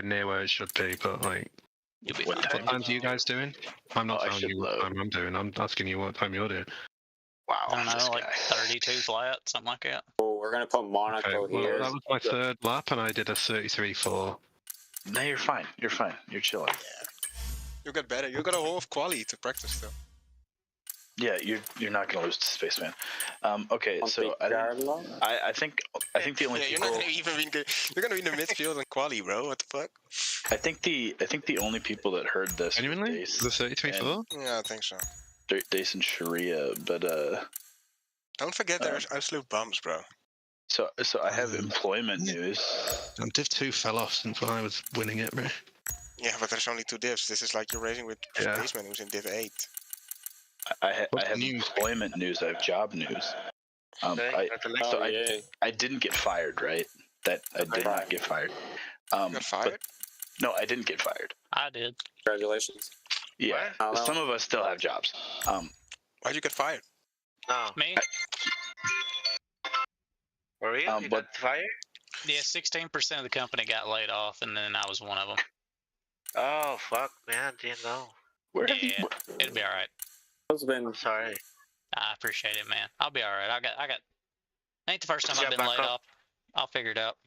nowhere near where it should be, but like, You'll be What fine. what times are you guys doing? I'm not Oh, I telling should you what load. time I'm doing. I'm asking you what time you're doing. Wow, I don't this know, like guy. 32 flat, something like that. Oh, we're gonna put Monaco Okay, well, here. that was my third lap, and I did a 33.4. No, you're fine. You're fine. You're chilling. You get better. You got a whole of quali to practice still. Yeah, you're not gonna lose to Spaceman. Okay, so I think the only Yeah, you're people not gonna even win. You're gonna win the midfield and quali, bro. What the fuck? I think the only people that heard this were Genuinely? Dace, The 33.4? Yeah, I think so. Dace and Sharia, but Don't forget there's absolute bums, bro. so I have employment news. Div 2 fell off since when I was winning it, bro. Yeah, but there's only 2 divs. This is like you're racing with Yeah. Spaceman who's in div 8. I have news? employment news. I have job news. I didn't get fired, right? That I did not get fired. You got fired? No, I didn't get fired. I did. Congratulations. Yeah, What? some of us still have jobs. Why'd you get fired? No. Me? For real? You but- got fired? Yeah, 16% of the company got laid off, and then I was one of them. Oh, fuck, man. Didn't know. Where have you? Yeah, it'll be all right. It's been I'm sorry. I appreciate it, man. I'll be all right. I got. Ain't the first time Yeah, I've been back laid up. off. I'll figure it out.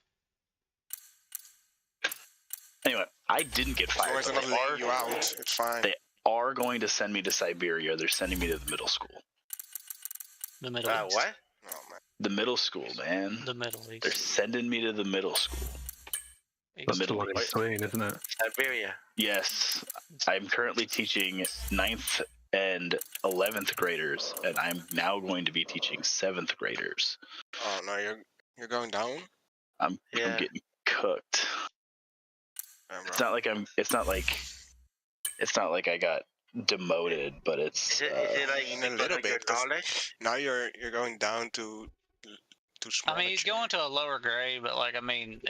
Anyway, I didn't get As fired. long as they're but not laying you out, it's fine. They are going to send me to Siberia. They're sending me to the middle school. The Middle East. What? Oh, man. The middle school, man. The Middle They're East. sending me to the middle school. That's the Middle one in East. between, isn't it? Siberia. Yes, I'm currently teaching 9th and 11th graders, and I'm now going to be teaching 7th graders. Oh, no, you're going down? I'm Yeah. getting cooked. Yeah, bro. It's not like I got demoted, but it's Is it like in a because little of your bit, 'cause- knowledge? Now you're going down to small. I mean, he's going to a lower grade, but like, I mean,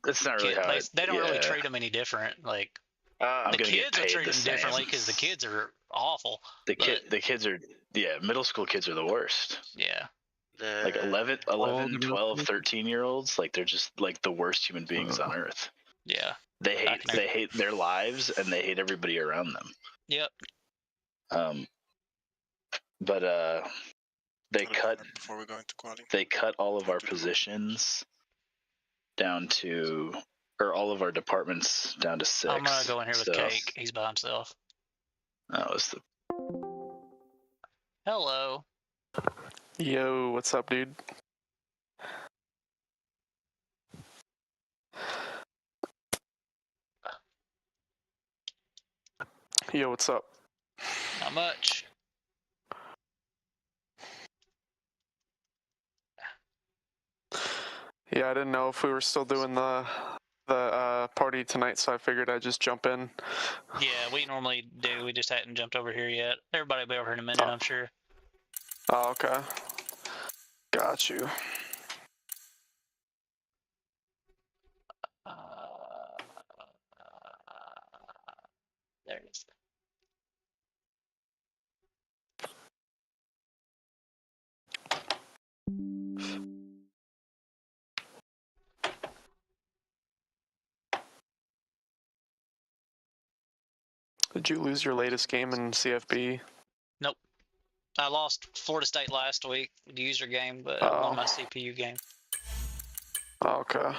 it's not really kid, how they don't really yeah. treat him any different. Like, I'm the gonna get kids are paid treated the differently same. because the kids are awful. The kids are middle school kids are the worst. Yeah. Like 11, the middle 12, school? 13-year-olds, like they're just like the worst human beings on earth. Yeah. They I can hate their lives and they hate everybody around them. Yep. But they cut before we go into quality. all of our positions down to, or all of our departments down to 6. I'm gonna go in here with so, Cake. He's by himself. That was the Hello. Yo, what's up, dude? Yo, what's up? Not much. Yeah, I didn't know if we were still doing the party tonight, so I figured I'd just jump in. Yeah, we normally do. We just hadn't jumped over here yet. Everybody will be over here in a minute, I'm sure. Oh, okay. Got you. There it is. Did you lose your latest game in CFB? Nope. I lost Florida State last week, the user game, but Oh. I won my CPU game. Oh, okay.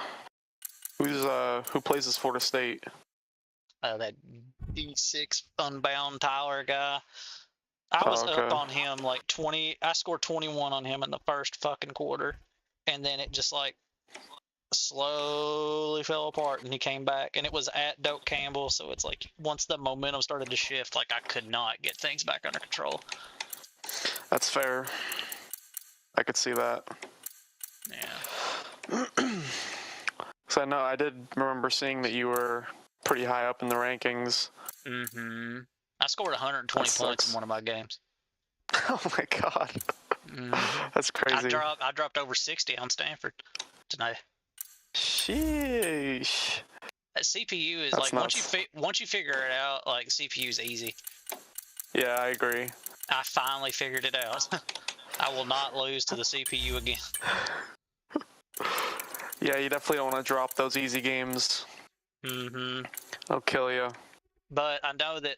Who plays as Florida State? That D6 Unbound Tyler guy. I was okay. up on him like 20. I scored 21 on him in the first fucking quarter, and then it just like slowly fell apart, and he came back, and it was at Doak Campbell, so it's like once the momentum started to shift, like I could not get things back under control. That's fair. I could see that. Yeah. So I did remember seeing that you were pretty high up in the rankings. Mm-hmm. I scored 120 That points sucks. in one of my games. Oh my god. Mhm. That's crazy. I dropped over 60 on Stanford tonight. Sheesh. That CPU is That's like once nuts. once you figure it out, like CPU is easy. Yeah, I agree. I finally figured it out. I will not lose to the CPU again. Yeah, you definitely don't want to drop those easy games. Mm-hmm. I'll kill you. But I know that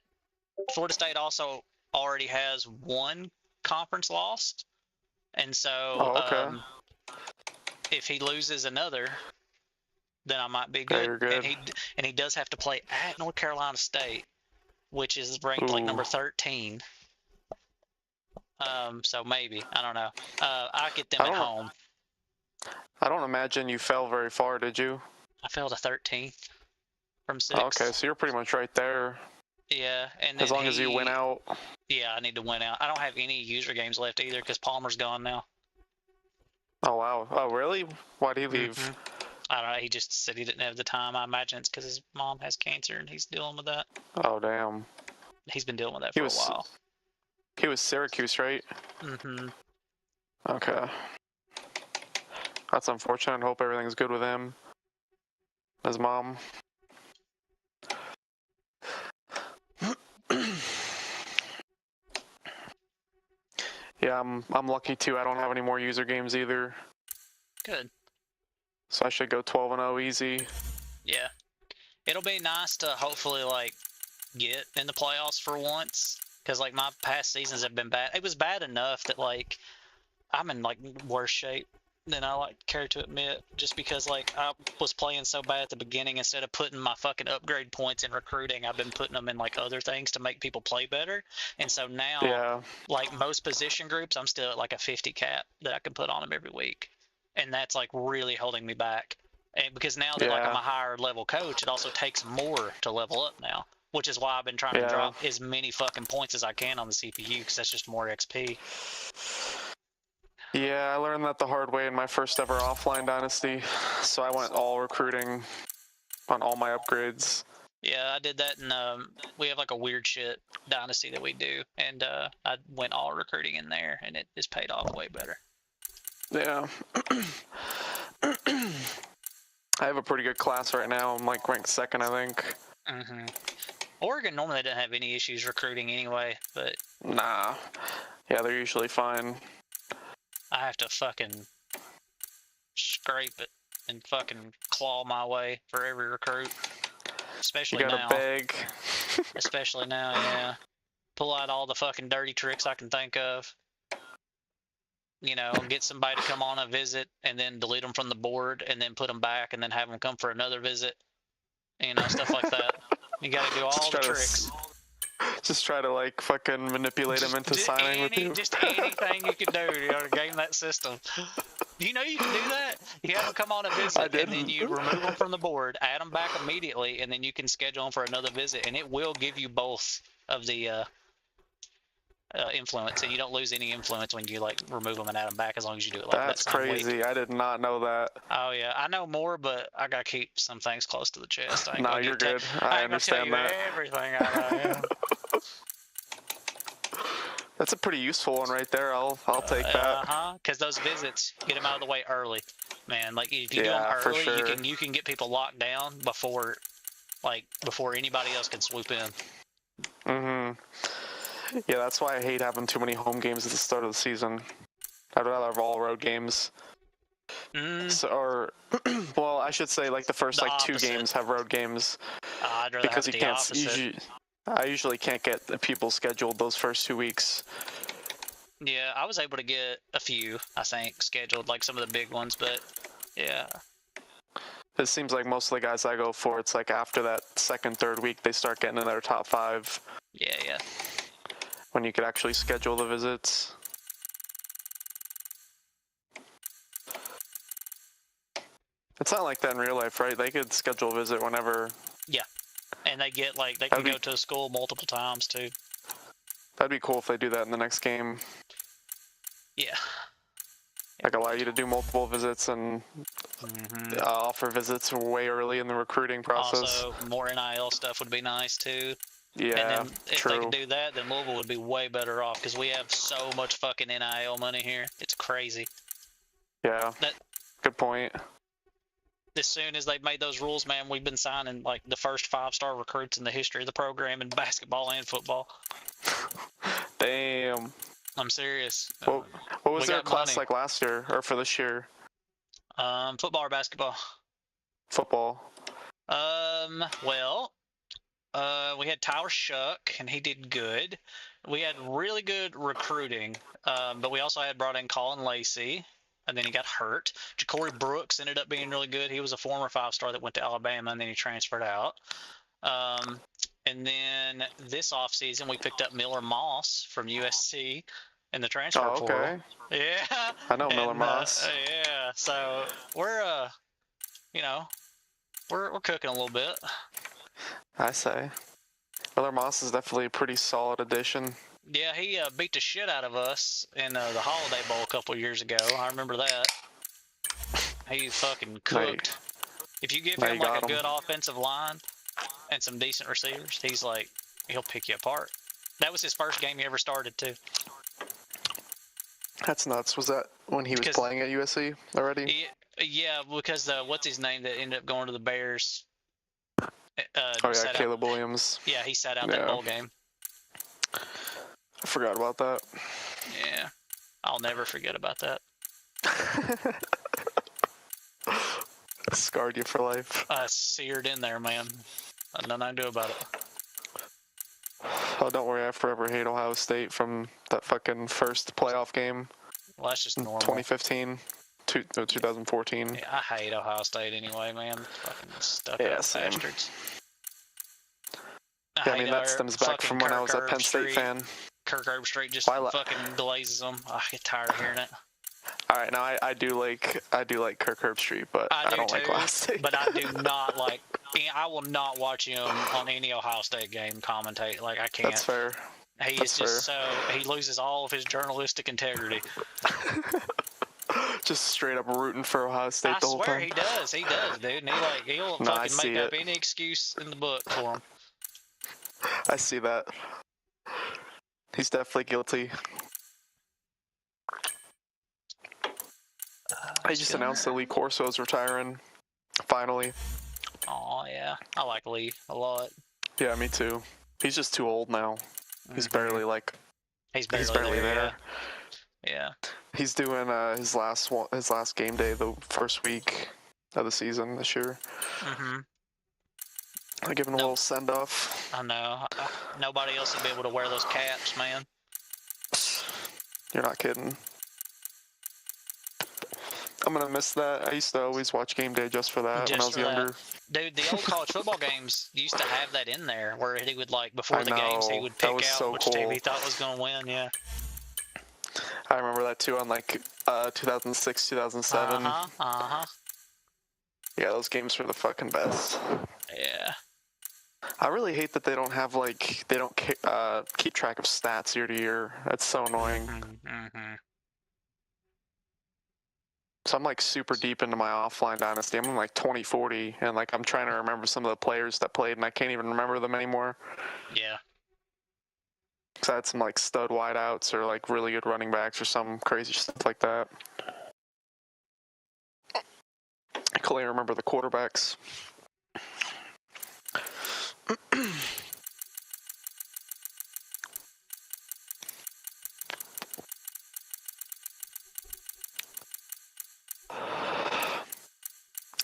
Florida State also already has one conference loss, and so Oh, okay. if he loses another, then I might be Yeah, good. you're good. And he does have to play at North Carolina State, which is ranked like Ooh. number 13. So maybe I don't know. I get them I at don't- home. I don't imagine you fell very far, did you? I fell to 13th from 6. Oh, okay, so you're pretty much right there. Yeah, and then As long as you win out. Yeah, I need to win out. I don't have any user games left either because Palmer's gone now. Oh, wow. Oh, really? Why'd he leave? Mhm. I don't know. He just said he didn't have the time. I imagine it's because his mom has cancer and he's dealing with that. Oh, damn. He's been dealing with that He for was- a while. He was Syracuse, right? Mm-hmm. Okay. That's unfortunate. I hope everything's good with him. His mom. Yeah, I'm lucky too. I don't have any more user games either. Good. So I should go 12-0 easy. Yeah. It'll be nice to hopefully like get in the playoffs for once, because like my past seasons have been bad. It was bad enough that like I'm in like worse shape than I like care to admit, just because like I was playing so bad at the beginning. Instead of putting my fucking upgrade points in recruiting, I've been putting them in like other things to make people play better. And so now, Yeah. like most position groups, I'm still at like a 50 cap that I can put on them every week, and that's like really holding me back. And because now that like I'm a Yeah. higher level coach, it also takes more to level up now, which is why I've been trying to Yeah. drop as many fucking points as I can on the CPU, because that's just more XP. Yeah, I learned that the hard way in my first ever offline dynasty. So I went all recruiting on all my upgrades. Yeah, I did that, and we have like a weird shit dynasty that we do, and I went all recruiting in there, and it is paid off way better. Yeah. I have a pretty good class right now. I'm like ranked 2nd, I think. Mm-hmm. Oregon normally doesn't have any issues recruiting anyway, but Nah. Yeah, they're usually fine. I have to fucking scrape it and fucking claw my way for every recruit. You Especially gotta now. beg. Especially now, yeah. Pull out all the fucking dirty tricks I can think of. You know, get somebody to come on a visit and then delete them from the board and then put them back and then have them come for another visit. You know, stuff like that. You gotta do all the tricks. Just try to like fucking manipulate him into signing with you. Just anything you can do, you know, to game that system. You know you can do that? You have them come on a visit, and then you remove them from the board, add them back immediately, and then you can schedule them for another visit, and it will give you both of the influence, and you don't lose any influence when you like remove them and add them back, as long as you do it like That's that same crazy. week. I did not know that. Oh yeah, I know more, but I gotta keep some things close to the chest. I ain't No, gonna you're get good. I I ain't gonna tell understand you that. everything I know. Yeah. That's a pretty useful one right there. I'll take that. Because those visits, get them out of the way early, man. Like if you do Yeah, them for early, sure. you can get people locked down before anybody else can swoop in. Mm-hmm. Yeah, that's why I hate having too many home games at the start of the season. I'd rather have all road games. So, or, well, I should say like the first The like opposite. 2 games have road games I'd rather because have you the can't. opposite. I usually can't get the people scheduled those first 2 weeks. Yeah, I was able to get a few, I think, scheduled, like some of the big ones, but yeah. It seems like most of the guys I go for, it's like after that 2nd, 3rd week, they start getting in their top 5 Yeah. when you could actually schedule the visits. It's not like that in real life, right? They could schedule a visit whenever. Yeah. And they get they That'd can go to a school multiple times too. That'd be cool if they do that in the next game. Yeah. Like allow you to do multiple visits and offer visits way early in the recruiting process. Also, more NIL stuff would be nice too. Yeah, And then if they could do that, then Louisville would be way better off because we have so much fucking NIL money here. It's crazy. Yeah, good point. As soon as they made those rules, man, we've been signing like the first 5-star recruits in the history of the program in basketball and football. Damn. I'm serious. What was we their got class money. like last year or for this year? Football or basketball? Football. Well, we had Tyler Shuck, and he did good. We had really good recruiting, but we also had brought in Colin Lacey, and then he got hurt. Ja'Cory Brooks ended up being really good. He was a former 5-star that went to Alabama, and then he transferred out. And then this offseason, we picked up Miller Moss from USC in the transfer Oh, portal. okay. Yeah. I know Miller Moss. Yeah. So we're we're cooking a little bit. I say. Miller Moss is definitely a pretty solid addition. Yeah, he beat the shit out of us in the Holiday Bowl a couple years ago. I remember that. He fucking cooked. If you give Now him you like got a him. good offensive line and some decent receivers, he'll pick you apart. That was his first game he ever started too. That's nuts. Was that when he was Because- playing at USC already? Yeah, because what's his name that ended up going to the Bears? Oh yeah, sat out- Caleb Williams. Yeah, he sat out Yeah. that bowl game. I forgot about that. Yeah, I'll never forget about that. Scarred you for life. Seared in there, man. Nothing I can do about it. Oh, don't worry. I forever hate Ohio State from that fucking first playoff game, Well, that's just normal. 2015, 2014. Yeah, I hate Ohio State anyway, man. Fucking stuck Yeah, up same. bastards. Yeah, I mean, hate that our stems back fucking from when I Kirk was a Penn State Herbstreit. fan. Kirk Herbstreit just Why la- fucking glazes them. I get tired of hearing it. All right, now I do like Kirk Herbstreit, but I do don't too, like Ohio State. but I do not like. I will not watch him on any Ohio State game commentate. Like I can't. That's fair. He That's is just he loses all of his journalistic integrity. Just straight up rooting for Ohio State I the whole swear time. he does, dude. And he'll No, I fucking see make up it. any excuse in the book for him. I see that. He's definitely guilty. I just announced that Lee Corso's retiring. Finally. Oh yeah, I like Lee a lot. Yeah, me too. He's just too old now. He's barely like. He's He's barely there. Yeah. He's doing his last game day the first week of the season this year. Mhm. I give him a little send off. I know. Nobody else will be able to wear those caps, man. You're not kidding. I'm gonna miss that. I used to always watch game day just for that when I was younger. Dude, the old college football games used to have that in there where he would before I the games he know. would That pick was out so which cool. team he thought was gonna win. Yeah. I remember that too on 2006, 2007. Yeah, those games were the fucking best. Yeah. I really hate that they don't have they don't keep track of stats year to year. That's so annoying. Mhm. So I'm super deep into my offline dynasty. I'm in 2040, and I'm trying to remember some of the players that played, and I can't even remember them anymore. Yeah. Because I had some stud wideouts or really good running backs or some crazy stuff like that. I can only remember the quarterbacks.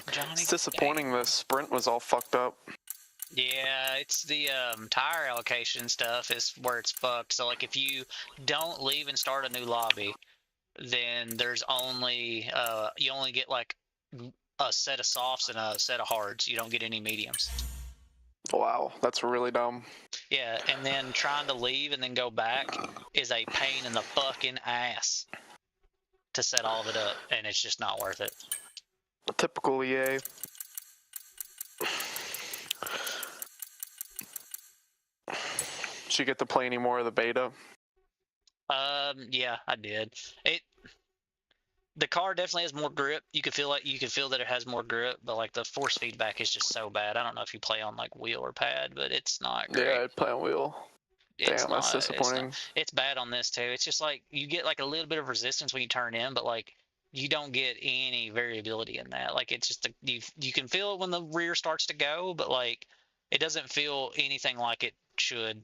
It's disappointing the sprint was all fucked up. Yeah, it's the tire allocation stuff is where it's fucked. So if you don't leave and start a new lobby, then there's only you only get a set of softs and a set of hards. You don't get any mediums. Wow, that's really dumb. Yeah, and then trying to leave and then go back is a pain in the fucking ass to set all of it up, and it's just not worth it. Typical EA. Did you get to play any more of the beta? Yeah, I did. The car definitely has more grip. You can feel that it has more grip, but the force feedback is just so bad. I don't know if you play on wheel or pad, but it's not great. Yeah, I'd play on wheel. Damn, that's disappointing. It's bad on this too. It's just you get a little bit of resistance when you turn in, but you don't get any variability in that. It's just you can feel it when the rear starts to go, but it doesn't feel anything like it should.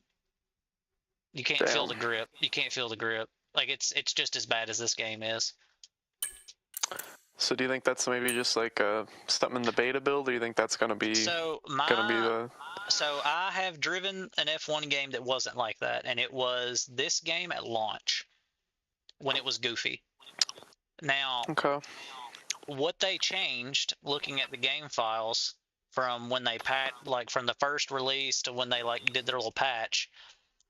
You can't feel the grip. You can't feel the grip. It's just as bad as this game is. So do you think that's maybe just like something in the beta build, or do you think that's gonna be So the? So I have driven an F1 game that wasn't like that, and it was this game at launch when it was goofy. Now, Okay. what they changed, looking at the game files from when they from the first release to when they like did their little patch,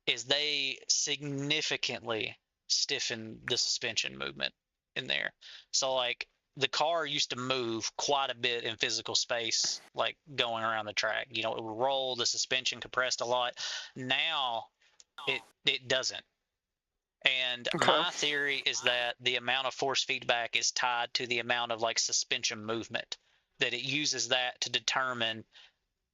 is they significantly stiffened the suspension movement in there. So like the car used to move quite a bit in physical space, like going around the track. You know, it would roll, the suspension compressed a lot. Now it doesn't. And Okay. my theory is that the amount of force feedback is tied to the amount of like suspension movement, that it uses that to determine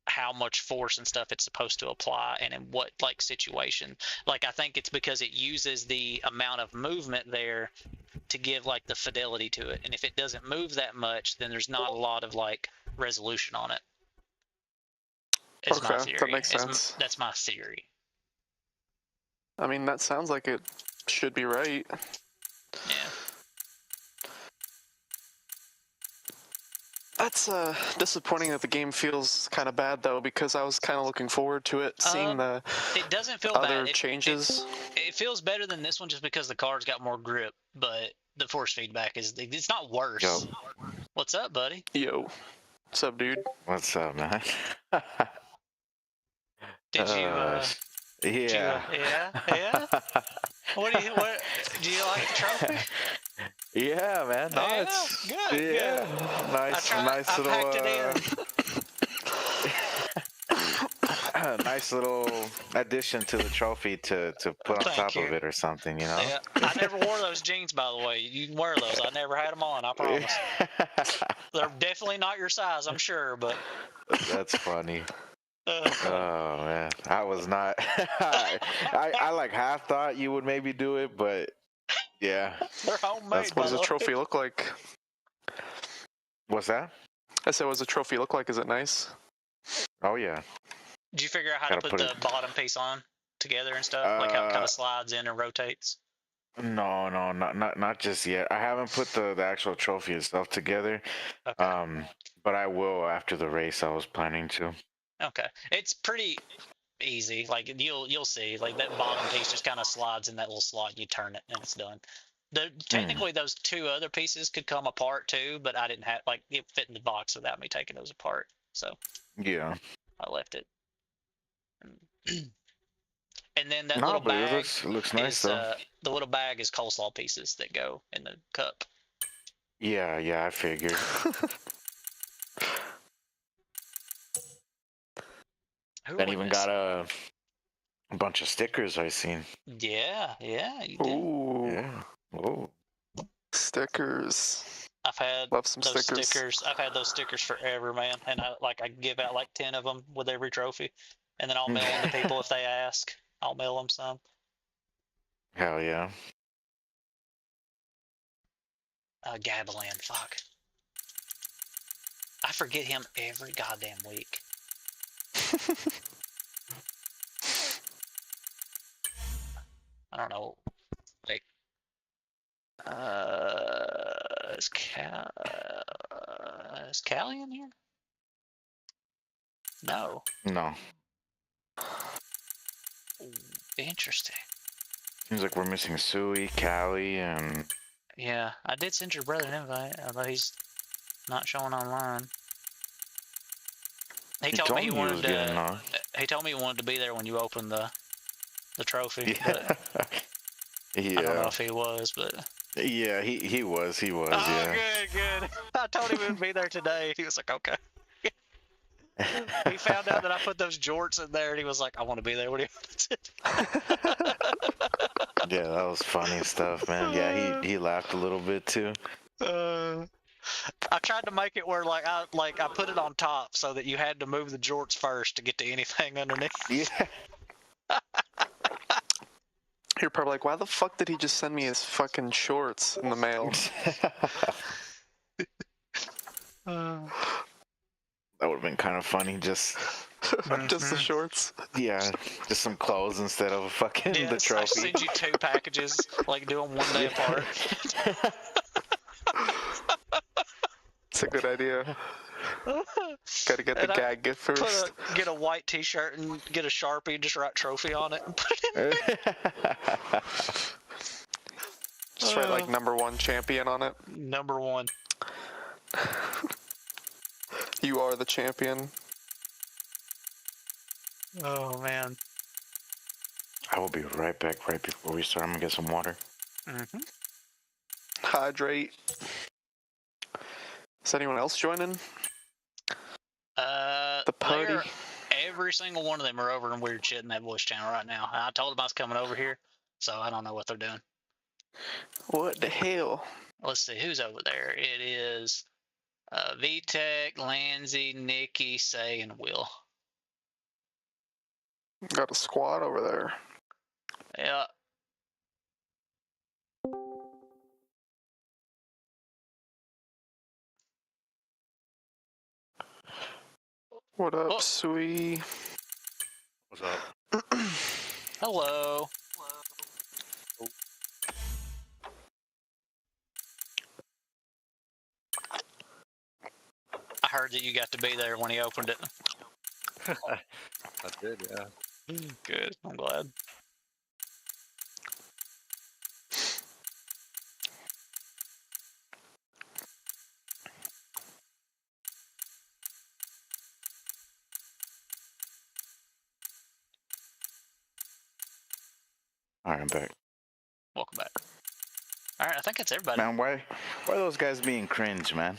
how much force and stuff it's supposed to apply and in what like situation. Like I think it's because it uses the amount of movement there to give like the fidelity to it. And if it doesn't move that much, then there's not a lot of like resolution on it. Is my Okay, theory. that makes sense. That's my theory. I mean, that sounds like it should be right. Yeah. That's disappointing that the game feels kind of bad though, because I was kind of looking forward to it, seeing the It doesn't feel other bad. changes. It feels better than this one just because the car's got more grip, but the force feedback it's not worse. Yo. What's up, buddy? Yo, what's up, dude? What's up, man? Did you Yeah. yeah? What do you like the trophy? Yeah, man. No, Yeah, it's good, yeah. Nice, nice I little. packed it Nice little addition to the trophy to put on Thank top you. of it or something, you know. Yeah, I never wore those jeans, by the way. You can wear those. I never had them on. I promise. They're definitely not your size, I'm sure, but That's funny. Oh man, I was not. I like half thought you would maybe do it, but yeah. they're homemade. That's What does by a the trophy way. look like? What's that? I said, what does a trophy look like? Is it nice? Oh yeah. Did you figure out how to Gotta put put the it- bottom piece on together and stuff? Like how it kind of slides in and rotates? No, not just yet. I haven't put the actual trophy itself together. Okay. But I will after the race. I was planning to. Okay. It's pretty easy. Like you'll see. Like that bottom piece just kind of slides in that little slot. You turn it and it's done. Technically, those two other pieces could come apart too, but I didn't have like it fit in the box without me taking those apart, so Yeah. I left it. And then that No, little but it bag looks nice is though. the little bag is coleslaw pieces that go in the cup. Yeah, I figured. Who Then are we even missing? got a bunch of stickers I seen. Yeah, you did. Ooh, Yeah. Whoa. stickers. I've had Love some those stickers. stickers. I've had those stickers forever, man. And I give out like 10 of them with every trophy, and then I'll mail them to people if they ask. I'll mail them some. Hell yeah. Gavilan, fuck. I forget him every goddamn week. I don't know. Like, is Callie in here? No. No. Interesting. Seems like we're missing Sui, Callie, and Yeah, I did send your brother an invite, although he's not showing online. He told me he was wanted getting to. on. He told me he wanted to be there when you opened the trophy. Yeah. But I don't know Yeah. if he was, but. Yeah, he was, Oh, yeah. good. I told him he would be there today. He was like, okay. He found out that I put those jorts in there, and he was like, I want to be there. What do you? Yeah, that was funny stuff, man. Yeah, he laughed a little bit too. I tried to make it where I put it on top so that you had to move the jorts first to get to anything underneath. Yeah. You're probably like, why the fuck did he just send me his fucking shorts in the mail? That would have been kind of funny. Just Just the shorts. yeah, just some clothes instead of fucking the Yes, I trophy. send you 2 packages, like do them one day apart. It's a good idea. Gotta get the And I gag gift first. get a white T-shirt and get a Sharpie, just write trophy on it and put it in. Just write like #1 champion on it. Number 1. You are the champion. Oh man. I will be right back right before we start. I'm gonna get some water. Mm-hmm. Hydrate. Is anyone else joining? The party. Every single one of them are over in weird shit in that voice channel right now. I told them I was coming over here, so I don't know what they're doing. What the hell? Let's see who's over there. It is VTech, Lansy, Nikki, Say, and Will. Got a squad over there. Yeah. What up, Oh. Sui? What's up? Hello. I heard that you got to be there when he opened it. That's good, yeah. Good. I'm glad. All right, I'm back. Welcome back. All right, I think that's everybody. Man, why are those guys being cringe, man?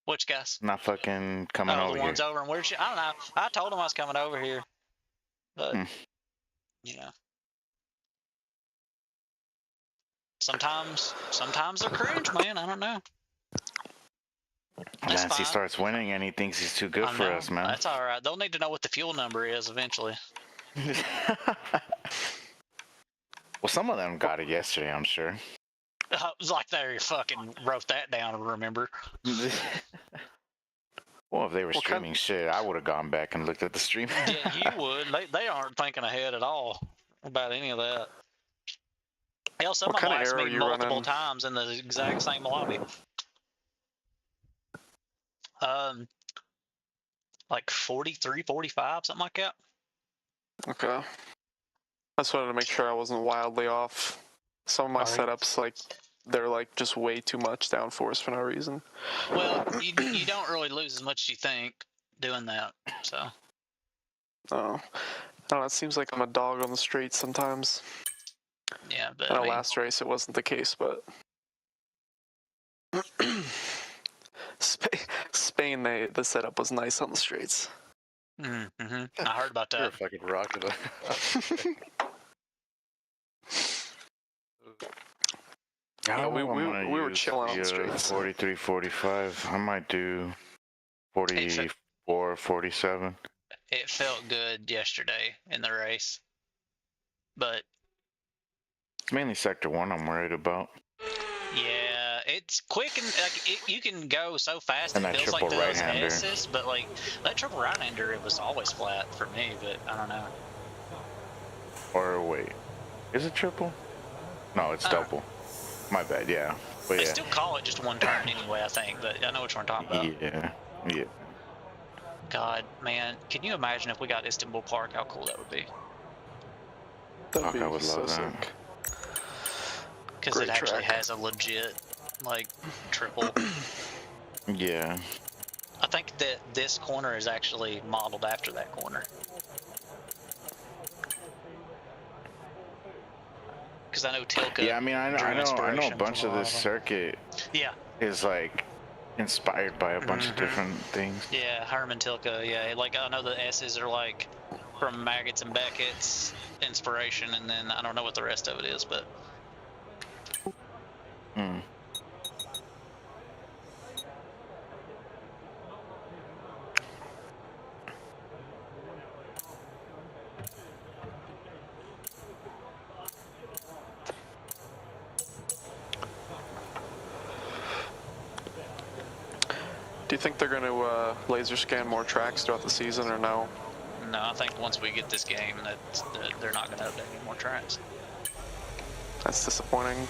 Which guys? Not fucking coming Oh, over the here. ones over in weird shit. I don't know. I told him I was coming over here, but yeah. Sometimes they're cringe, man. I don't know. That's Once he fine. starts winning and he thinks he's too good I for know. us, man. That's all right. They'll need to know what the fuel number is eventually. Well, some of them got it yesterday, I'm sure. It was like they fucking wrote that down. Remember? Well, if they were What streaming shit, I would have gone back and looked at the stream. Yeah, you would. They aren't thinking ahead at all about any of that. Hell, some What of them kind of asked arrow me you multiple running? times in the exact same lobby. Like 43, 45, something like that. Okay. I just wanted to make sure I wasn't wildly off. Some of my Alright. setups, like, they're like just way too much downforce for no reason. Well, you don't really lose as much as you think doing that. So Oh. I don't know, it seems like I'm a dog on the street sometimes. yeah, but In I our mean, last race, it wasn't the case, but Spain, the setup was nice on the streets. mm-hmm. I heard about You're a that. fucking rocket. Yeah, we I'm were gonna chilling on the use streets. 43, 45. I might do 44, 47. It felt good yesterday in the race, but It's mainly Sector 1 I'm worried about. yeah, it's quick and like you can go so fast. And It that feels like triple those right-hander. S's, but like that triple right-hander, it was always flat for me. But I don't know. Or wait, is it triple? No, it's double. My bad, yeah. But They yeah. still call it just one turn anyway, I think. But I know what you're talking about. Yeah. God, man, can you imagine if we got Istanbul Park? How cool that would be. That'd Fuck, be I would so love that. sick. Because Great it actually track. has a legit, like, triple. Yeah. I think that this corner is actually modeled after that corner. Because I know Tilka. Yeah, I mean, I drew know a inspiration bunch from of a lot this them. circuit Yeah, is like inspired by a bunch of different things. yeah, Herman Tilka. Yeah, like I know the S's are like from Maggots and Beckett's inspiration, and then I don't know what the rest of it is, but Hmm. Do you think they're going to laser scan more tracks throughout the season or no? no, I think once we get this game, that they're not going to update any more tracks. That's disappointing.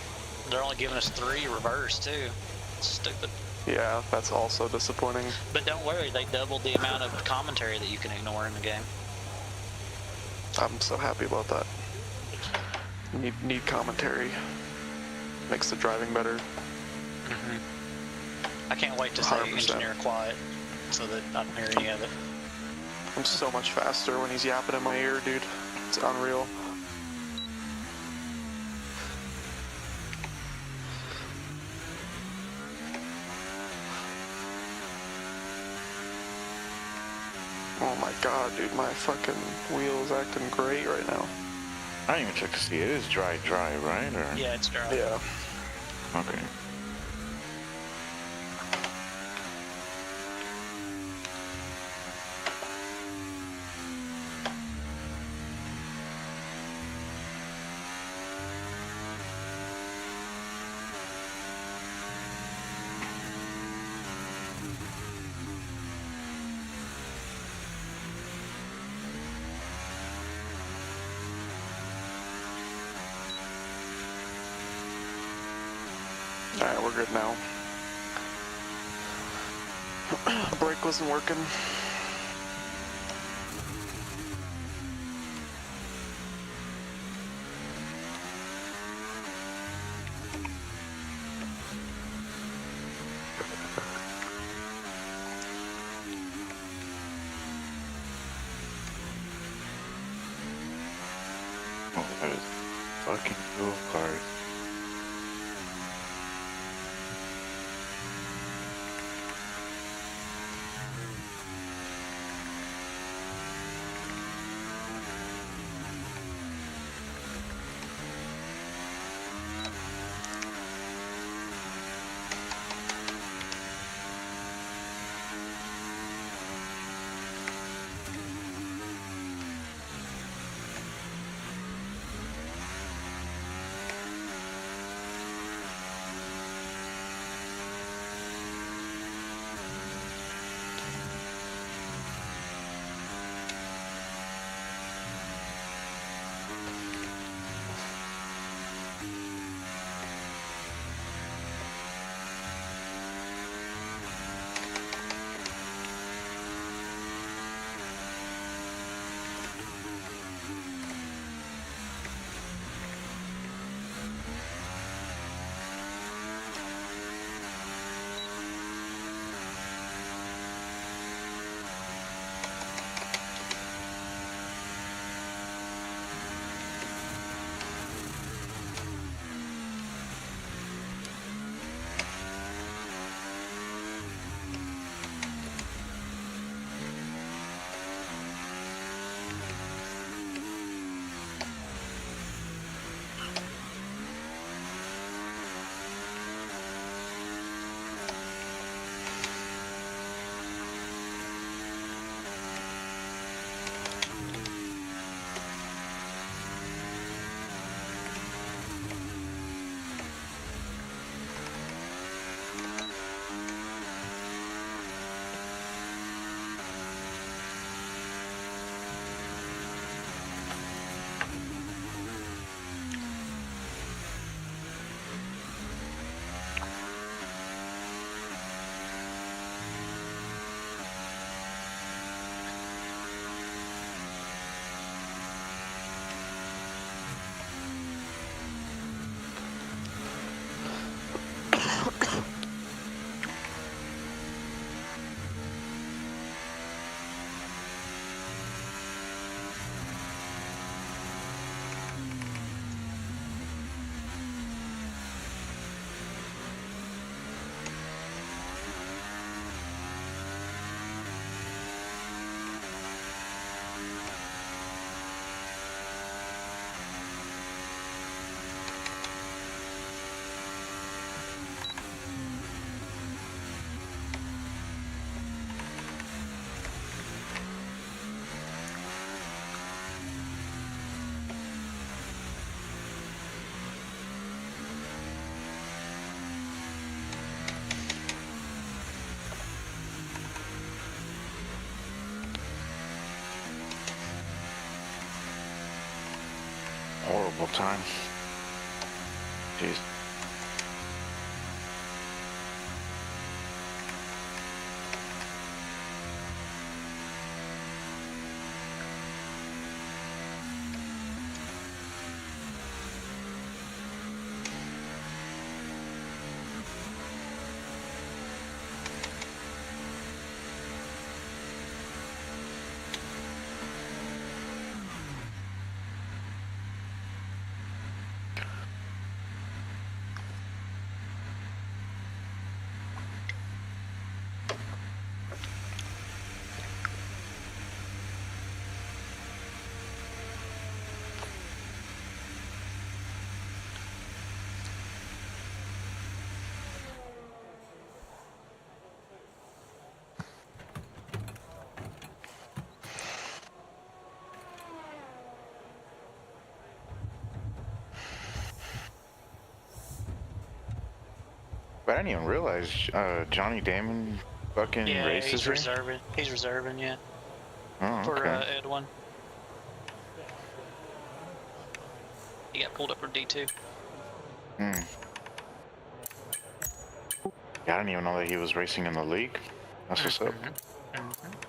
They're only giving us 3 reverse too. It's stupid. Yeah, that's also disappointing. But don't worry, they doubled the amount of commentary that you can ignore in the game. I'm so happy about that. Need commentary. Makes the driving better. I can't wait to say 100%. engineer quiet so that I don't hear any of it. I'm so much faster when he's yapping in my ear, dude. It's unreal. Oh my god, dude, my fucking wheel is acting great right now. I didn't even check to see. It is dry, right? Or Yeah, it's dry. Yeah. okay. Alright, we're good now. Brake wasn't working. Oh, that is fucking cool cars. Horrible time. Jeez. But I didn't even realize Johnny Damon fucking Yeah, races he's here. reserving. He's reserving, yeah, Oh, for okay. Edwin. He got pulled up for D2. Hmm. Yeah, I didn't even know that he was racing in the league. That's what's up. Mhm.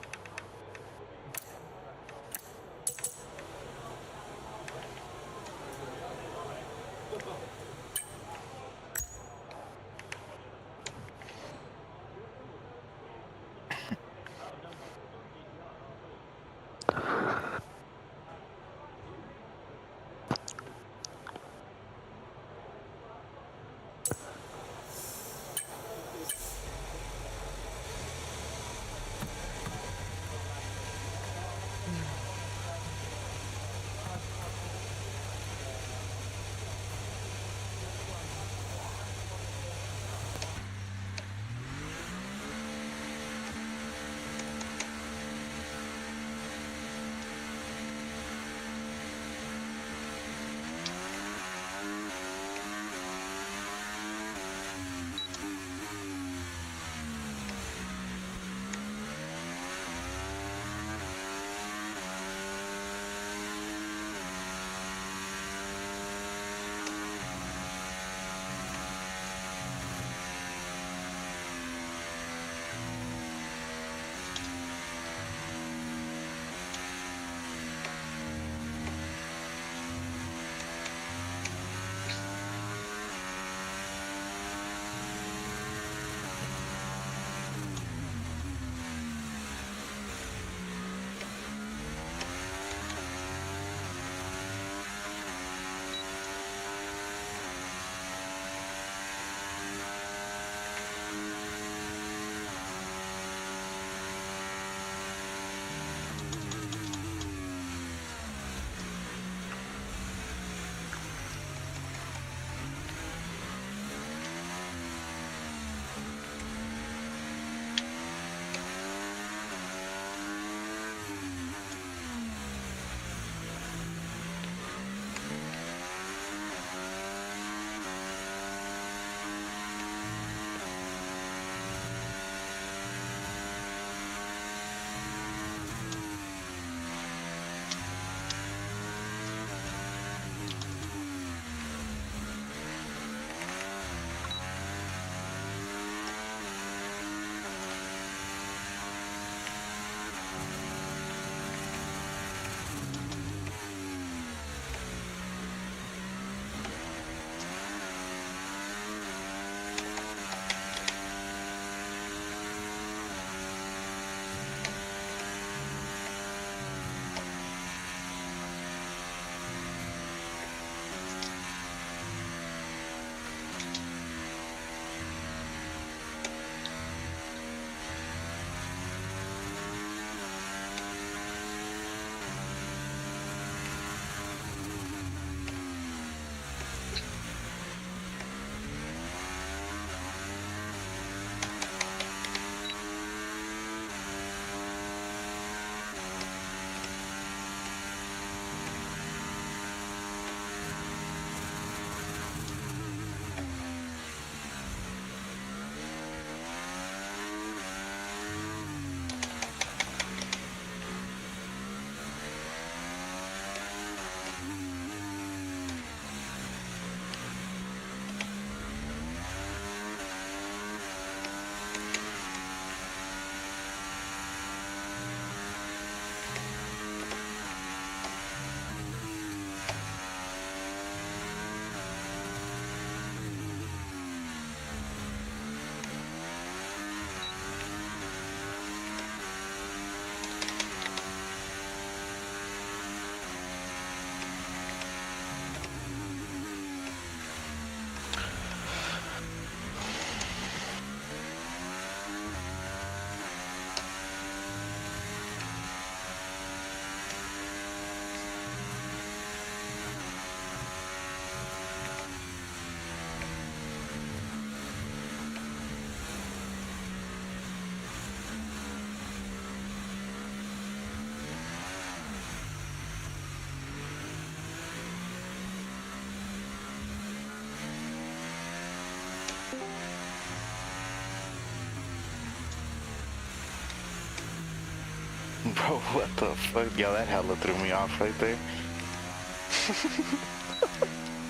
Bro, what the fuck? Yo, that hella threw me off right there.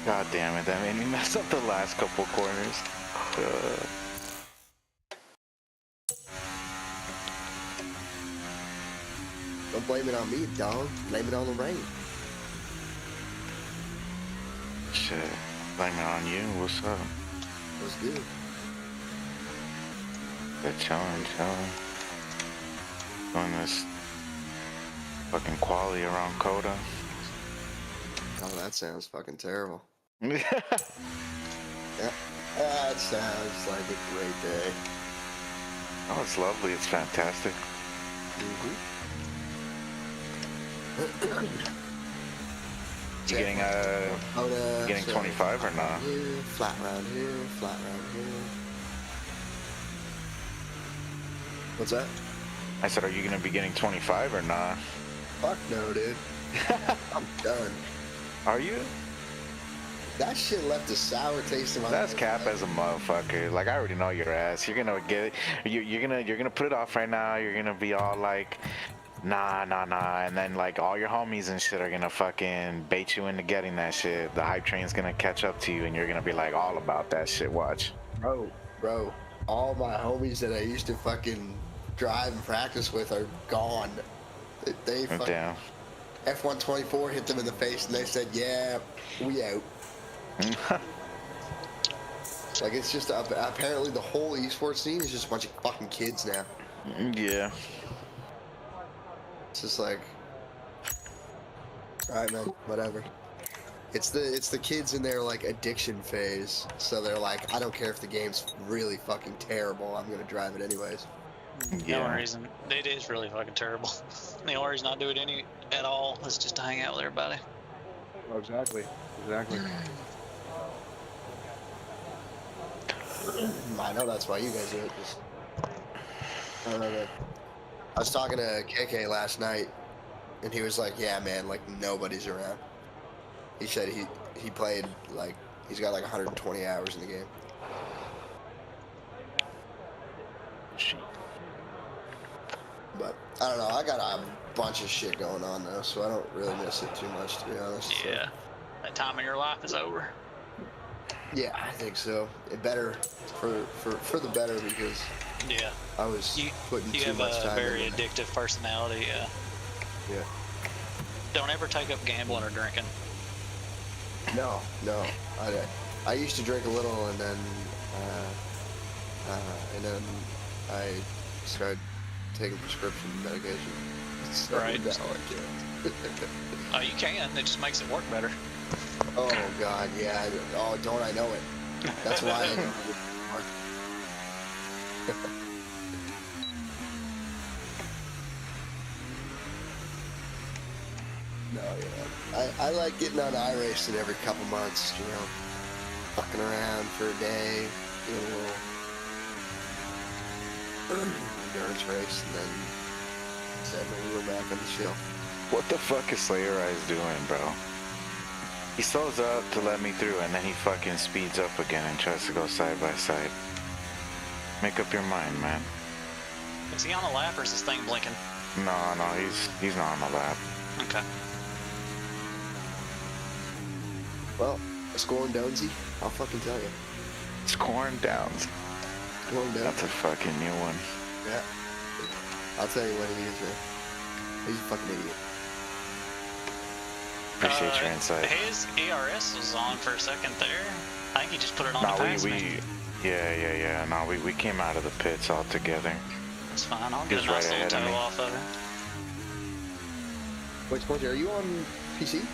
God damn it, that made me mess up the last couple corners. Don't blame it on me, dog. Blame it on the rain. Shit, blame it on you. What's up? What's good? Good chilling. Doing this fucking quality around C.O.T.A. Oh, that sounds fucking terrible. Yeah. Yeah, that sounds like a great day. Oh, it's lovely. It's fantastic. You getting C.O.T.A, getting 25 or not? Here, flat round here, flat round here. What's that? I said, are you gonna be getting 25 or not? Fuck no, dude. I'm done. Are you? That shit left a sour taste in my That's mouth. cap as a motherfucker. Like, I already know your ass. You're gonna get it. You're gonna put it off right now. You're gonna be all like, nah, and then like all your homies and shit are gonna fucking bait you into getting that shit. The hype train's gonna catch up to you, and you're gonna be like all about that shit. Watch. Bro, all my homies that I used to fucking drive and practice with are gone. They fucking Damn. F-124 hit them in the face, and they said, "Yeah, we out." Like, it's just apparently the whole esports scene is just a bunch of fucking kids now. Yeah. It's just like, all right, man, whatever. It's the kids in their like addiction phase, so they're like, I don't care if the game's really fucking terrible, I'm gonna drive it anyways. The only reason it is really fucking terrible. The only reason I do it at all is just to hang out with everybody. Oh, exactly. I know that's why you guys do it. I don't know, man. I was talking to KK last night, and he was like, "Yeah, man, like nobody's around." He said he played like he's got like 120 hours in the game. But I don't know. I got a bunch of shit going on though, so I don't really miss it too much, to be honest. Yeah, that time in your life is over. Yeah, I think so. It better for the better because Yeah, I was putting you too have much a time very into it. addictive personality. Yeah. Yeah. Don't ever take up gambling or drinking. No. I used to drink a little, and then I started taking prescription medication. So Right. now I can't. Oh, you can. It just makes it work better. Oh God, yeah. Oh, don't I know it? That's why I don't do it anymore. No, yeah. I like getting on iRacing every couple months, you know. Fucking around for a day, do a little endurance race, and then we're back on the show. What the fuck is Slayer Eyes doing, bro? He slows up to let me through, and then he fucking speeds up again and tries to go side by side. Make up your mind, man. Is he on the lap or is this thing blinking? No, he's not on the lap. Okay. Well, scoring Donesy, I'll fucking tell you. Scoring downs. Scoring Donesy. That's a fucking new one. Yeah. I'll tell you what he is, man. He's a fucking idiot. Appreciate your insight. His ERS was on for a second there. I think he just put it on No, to pass me. yeah. No, we came out of the pits all together. That's fine. I'll He get a was nice right little ahead of toe me. off of him. Wait, Spongy, are you on PC?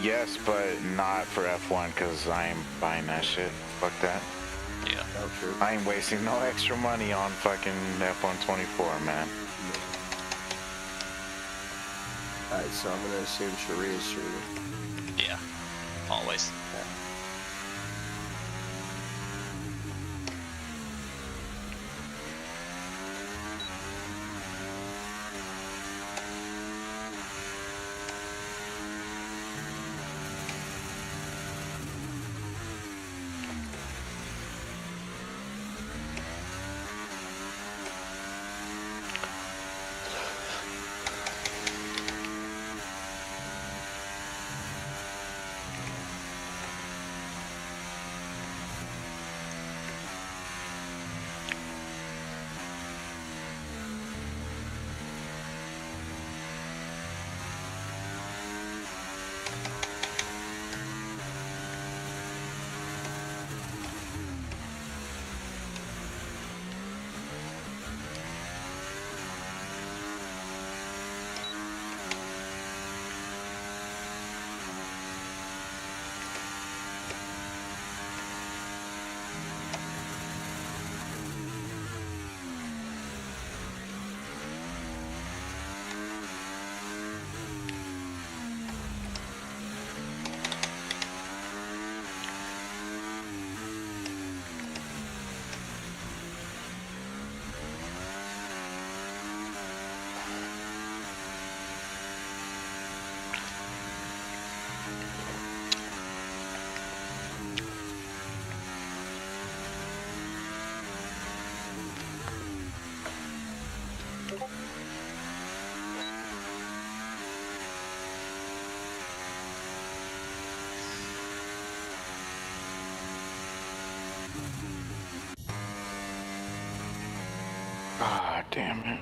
Yes, but not for F1 because I ain't buying that shit. Fuck that. Yeah. Oh, sure. I ain't wasting no extra money on fucking F124, man. Alright, so I'm gonna assume Sharia's Sharia. Yeah. Always. Damn it.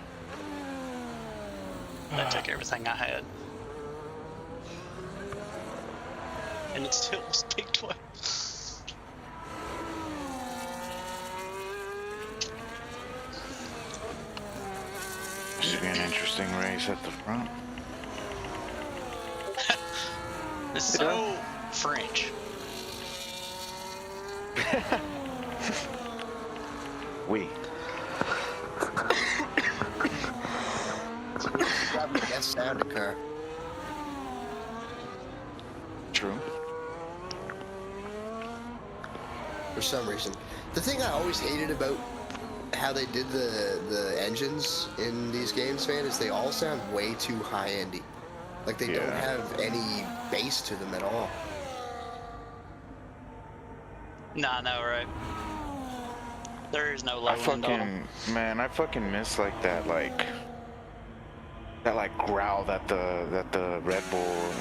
That took everything I had. And it still was Big 12. Should be an interesting race at the front. It's so French. We. Probably the best sounding car. True. For some reason. The thing I always hated about how they did the engines in these games, man, is they all sound way too high-endy. Like they don't have any bass to them at all. Nah, no, right? There is no low end on them. I fucking miss like that growl that the Red Bull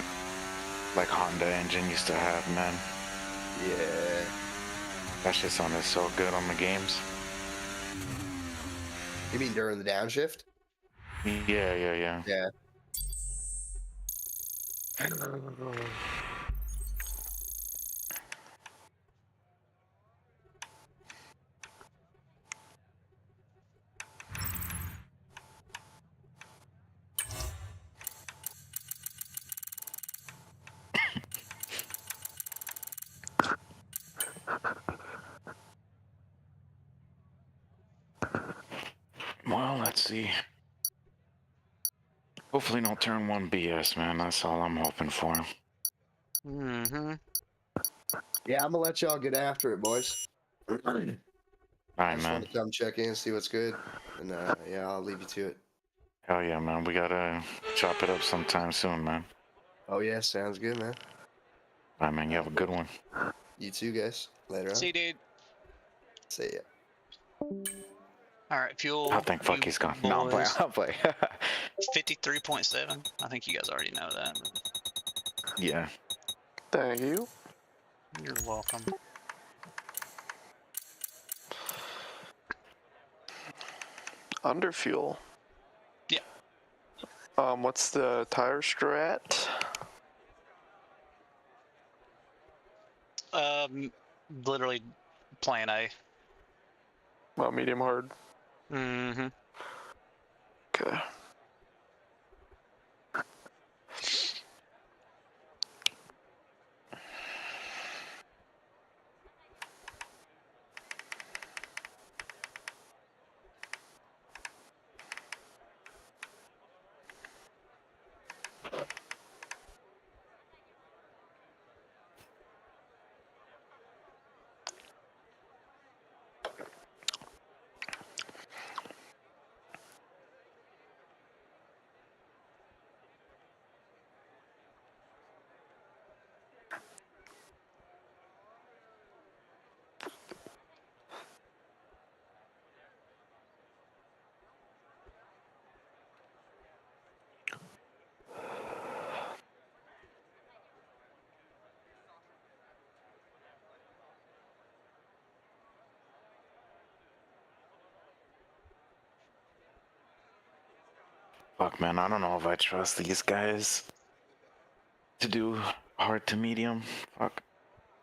like Honda engine used to have, man. Yeah. That shit sounded so good on the games. You mean during the downshift? Yeah. Yeah. Well, let's see. Hopefully no turn 1 BS, man. That's all I'm hoping for. Mm-hmm. Yeah, I'm gonna let y'all get after it, boys. Alright, I just man. want to come check in, see what's good, and yeah, I'll leave you to it. Hell yeah, man. We gotta chop it up sometime soon, man. Oh yeah, sounds good, man. Alright, man. You have a good one. You too, guys. Later on. See, dude. See ya. All right, fuel. Oh, thank fuck you he's gone. No, I'm playing. boys. I'll play. 53.7. I think you guys already know that. Yeah. Thank you. You're welcome. Under fuel. Yeah. What's the tire strat? Literally plan A. Well, medium hard. Mm-hmm. Okay. Fuck, man. I don't know if I trust these guys to do hard to medium. Fuck.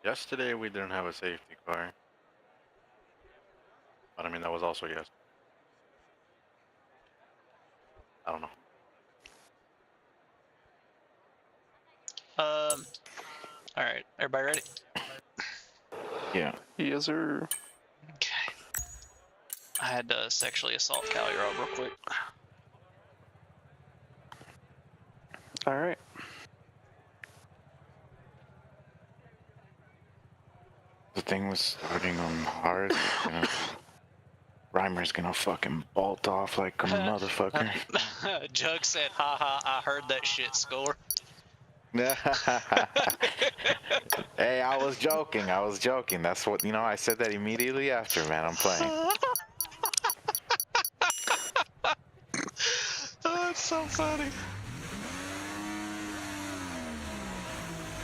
Yesterday we didn't have a safety car. But I mean, that was also yes. I don't know. All right, everybody ready? Yeah. Yes, sir. Okay. I had to sexually assault Callie Rob real quick. All right. The thing was starting on hard. Reimer's gonna fucking bolt off like a motherfucker. Jug said, haha, I heard that shit score. Hey, I was joking. That's what, I said that immediately after, man. I'm playing. Oh, it's so funny.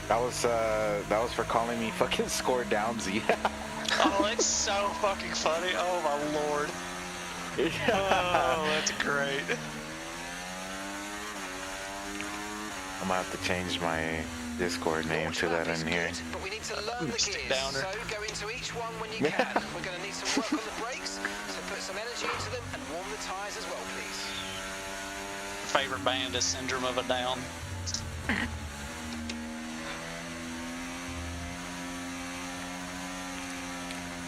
That was for calling me fucking score downsy. Oh, it's so fucking funny. Oh my lord. Oh, that's great. I'm gonna have to change my Discord name to that in here. But we need to learn the Stick gears, downer. so go into each one when you can. We're going to need some work on the brakes, so put some energy into them and warm the tyres as well, please. Favorite band is Syndrome of a Down.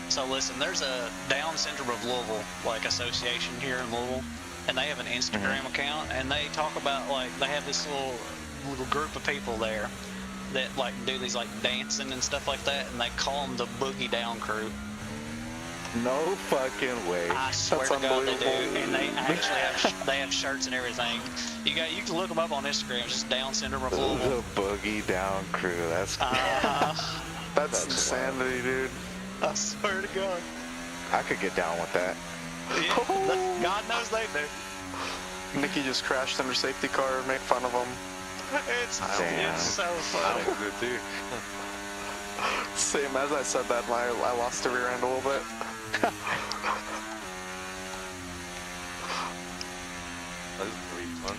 So listen, there's a Down Syndrome of Louisville like association here in Louisville, and they have an Instagram account, and they talk about like they have this little group of people there that like do these like dancing and stuff like that, and they call them the Boogie Down Crew. No fucking way. I swear That's to God they do, unbelievable. and they actually have shirts and everything. You can look them up on Instagram. It's just Down Syndrome of Louisville. The Boogie Down Crew. That's That's insanity, dude. I swear to God. I could get down with that. Yeah, God knows they do. Nikki just crashed under safety car and made fun of him. It's Damn. so I funny. would do it too. Same as I said that, I lost the rear end a little bit. That is gonna be fun.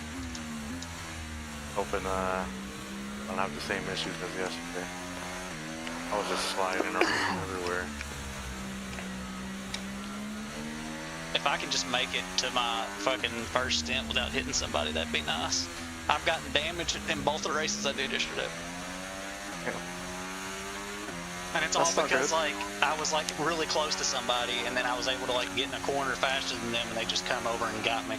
Hoping I don't have the same issues as yesterday. I was just sliding around everywhere. If I can just make it to my fucking first stint without hitting somebody, that'd be nice. I've gotten damage in both the races I did yesterday. Yeah. And it's all That's not because good. like I was like really close to somebody, and then I was able to like get in a corner faster than them, and they just come over and got me.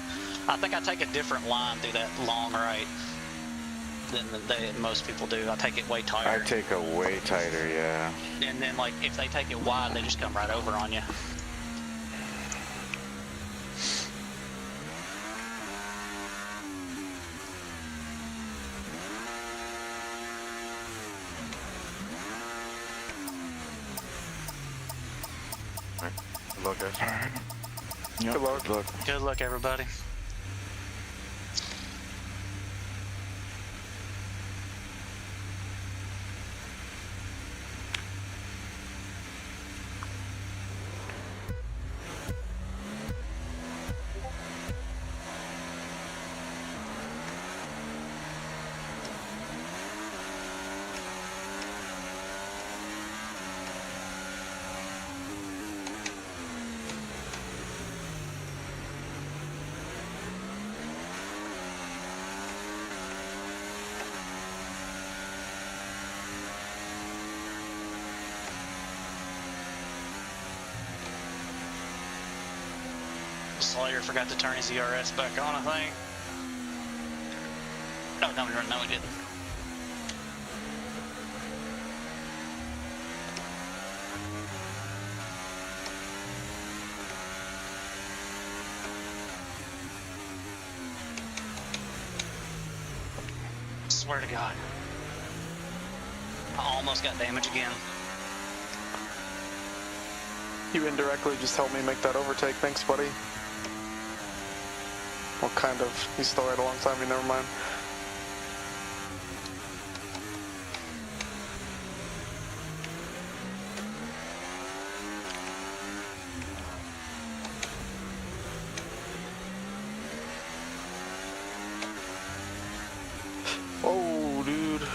I think I take a different line through that long right than most people do. I take it way I tighter, take a way tighter, yeah. and then like if they take it wide, they just come right over on you. Good luck, guys. Yep. Good luck. Look. Good luck, everybody. Sawyer forgot to turn his ERS back on, I think. Oh, no, he didn't. Swear to God. I almost got damage again. You indirectly just helped me make that overtake. Thanks, buddy. Well, kind of. He's still right alongside me. Never mind. Oh, dude.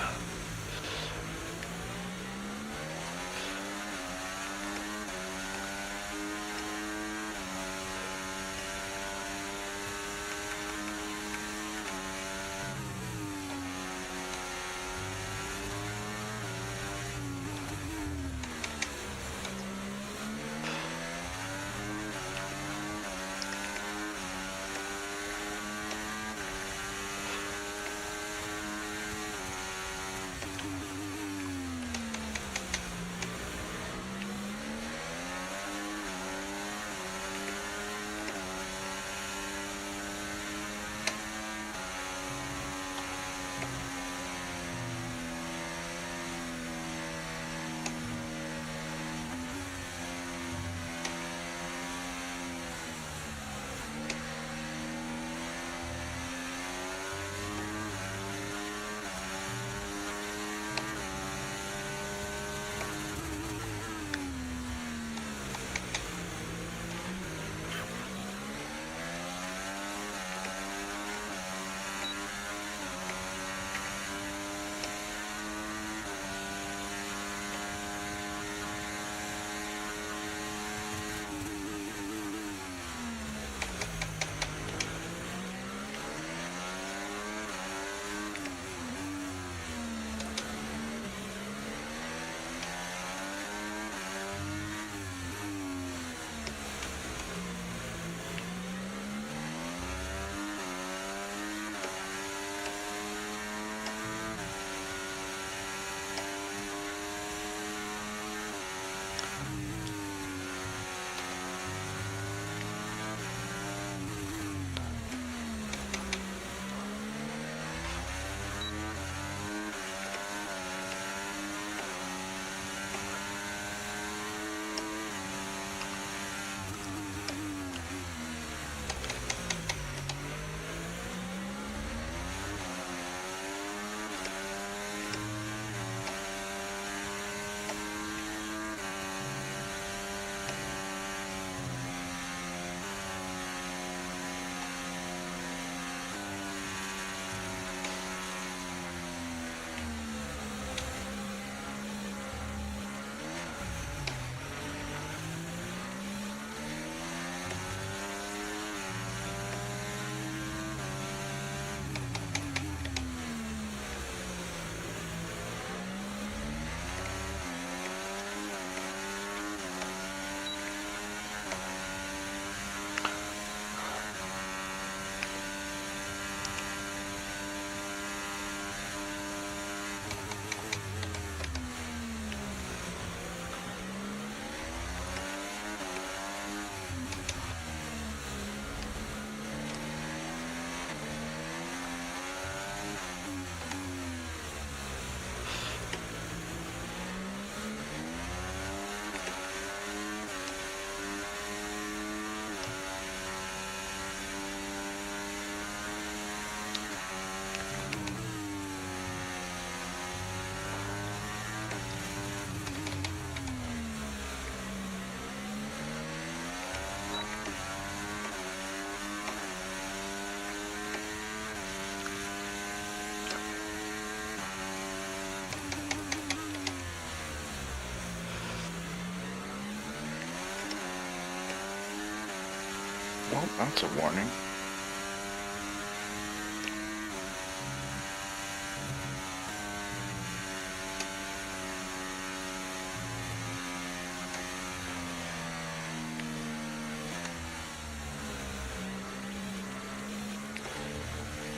Oh, that's a warning.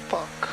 Fuck.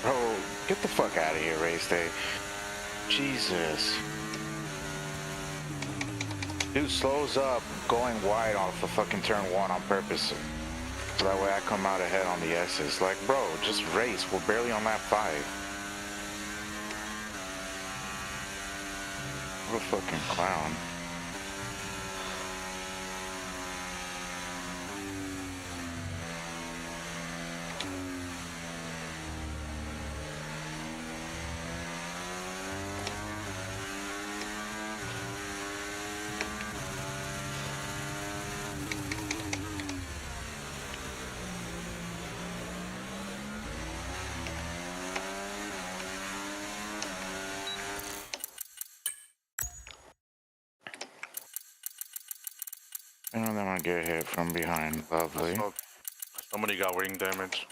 Bro, get the fuck out of here, race day. Jesus. Dude slows up going wide off the fucking turn 1 on purpose. So that way I come out ahead on the S's. Like, bro, just race. We're barely on lap 5. What a fucking clown. And then I get hit from behind. Lovely. Somebody got wing damage.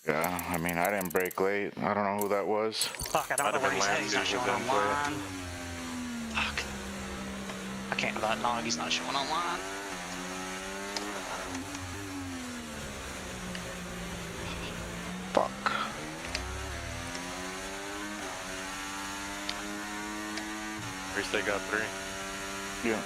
Yeah, I mean, I didn't brake late. I don't know who that was. Fuck, I don't know where he's at. He's not showing Landry was online. Fuck. I can't invite Nog. He's not showing online. Fuck. At least they got 3. Yeah.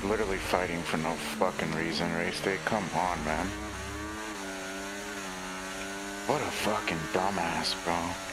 literally fighting for no fucking reason, race day. Come on, man. What a fucking dumbass, bro.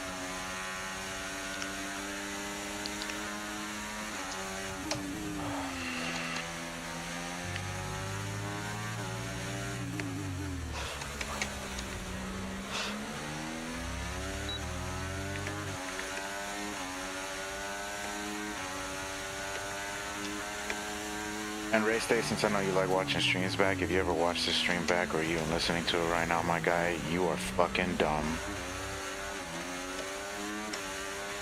And race day, since I know you like watching streams back, if you ever watch this stream back or even listening to it right now, my guy, you are fucking dumb.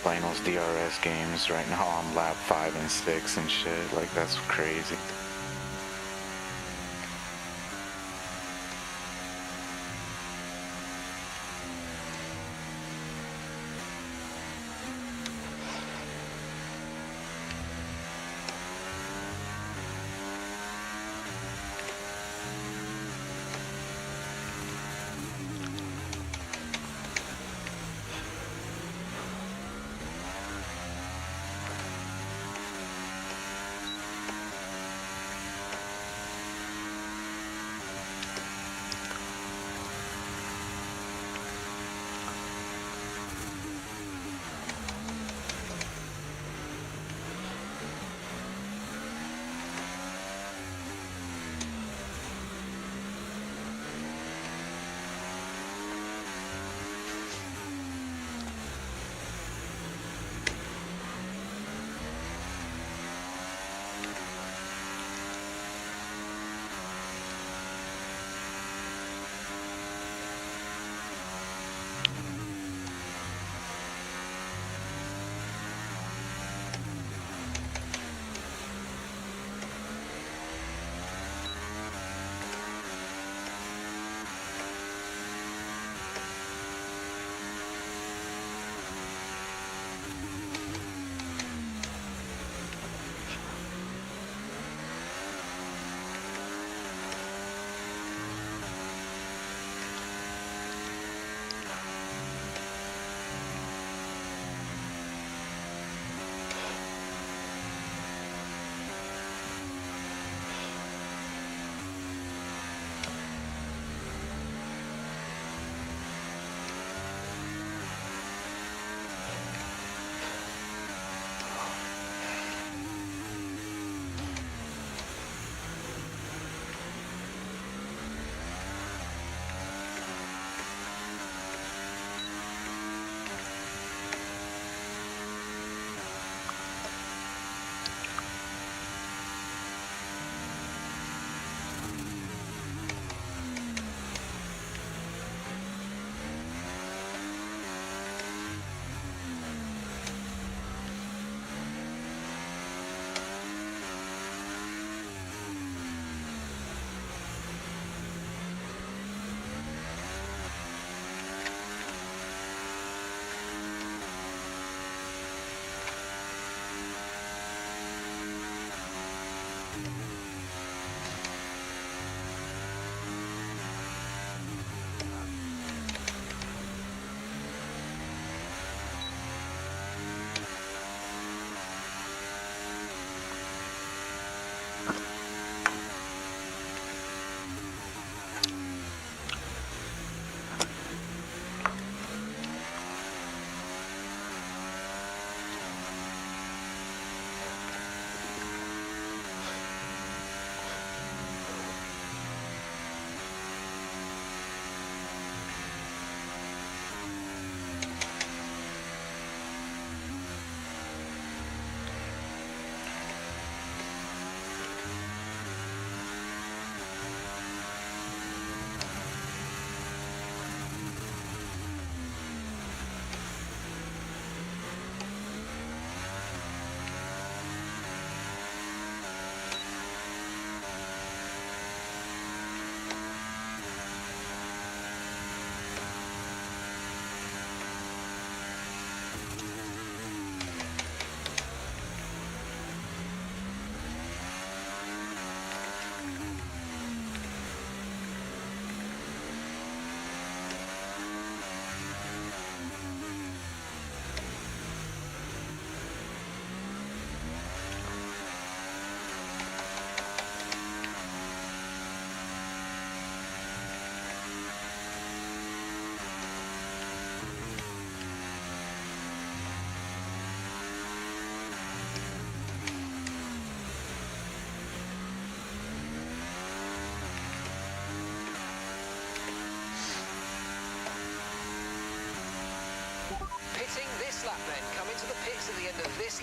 Playing those DRS games right now on lap 5 and 6 and shit, like that's crazy.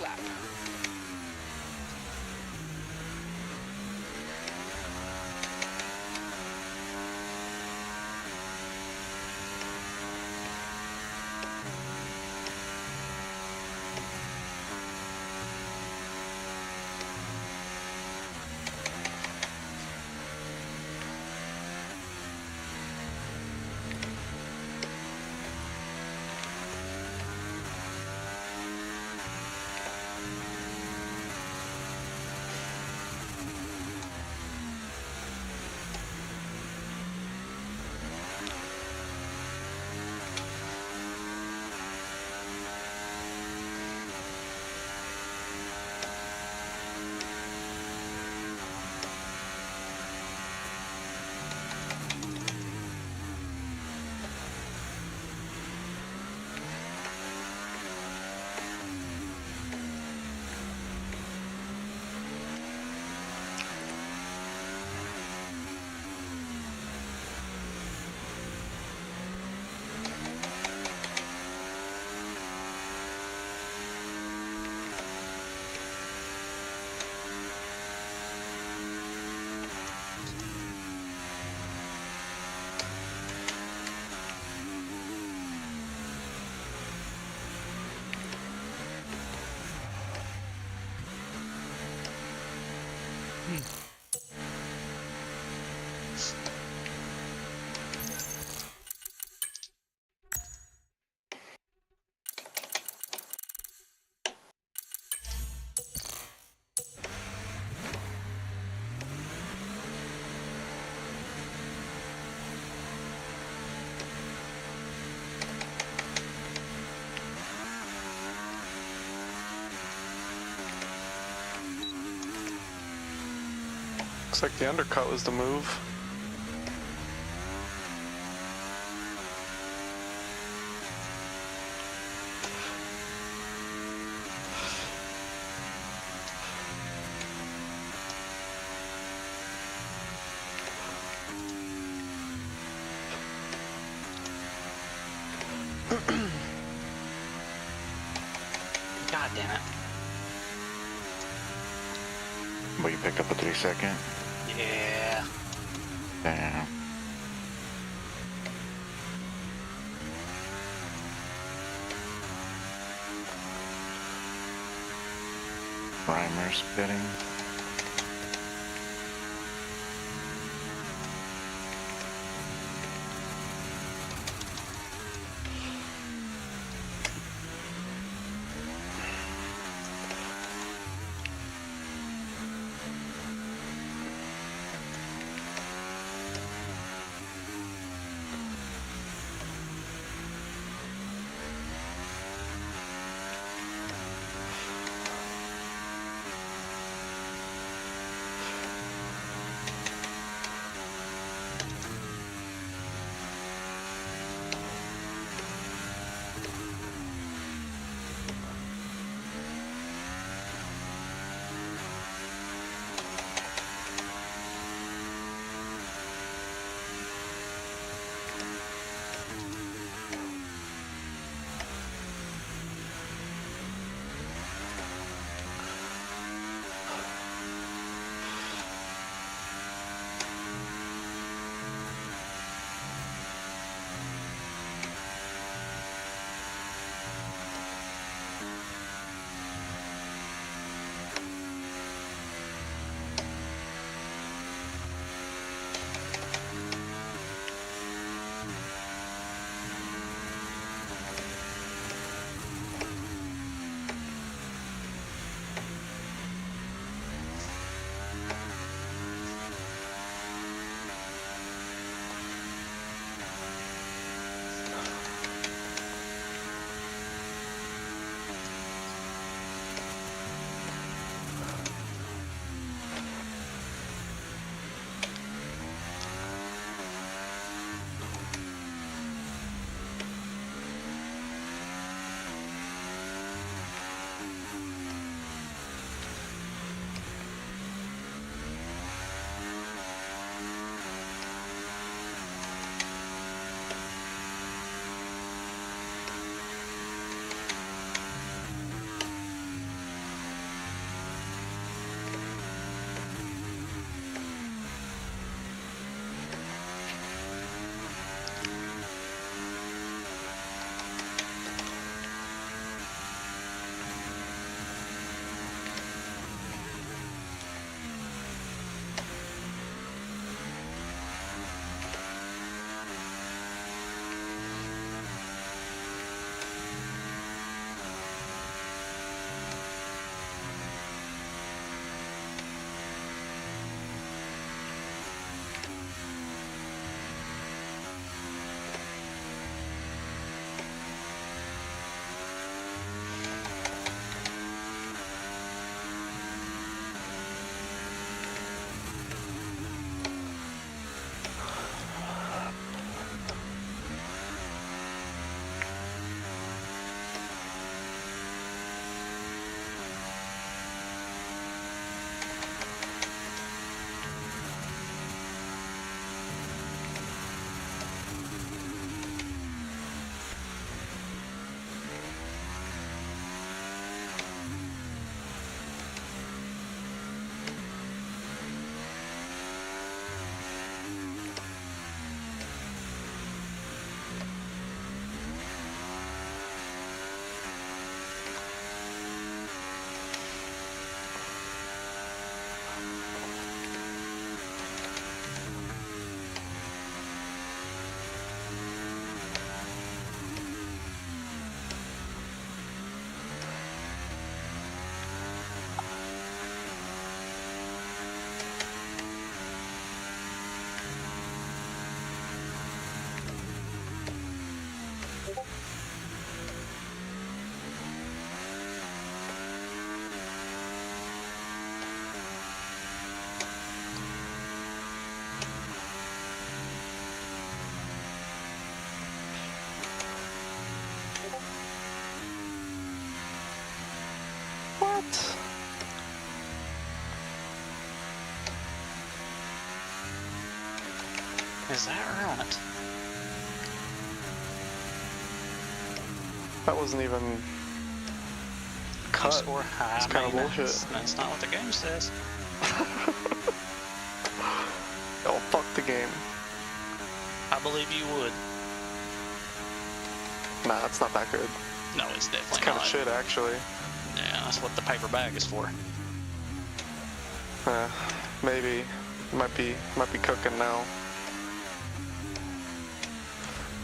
last lap. Looks like the undercut was the move. God damn it. But you picked up a 3-second? Yeah. Damn. Primer spitting. Is that right? That wasn't even You cut. score high. It's kind of bullshit. That's not what the game says. Oh, fuck the game. I believe you would. Nah, it's not that good. No, it's It's definitely kind not. of shit, actually. Yeah, that's what the paper bag is for. Maybe. Might be cooking now.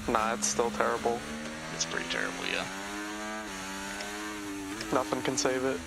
Nah, it's still terrible. It's pretty terrible, yeah. Nothing can save it.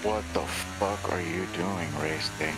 What the fuck are you doing, race day?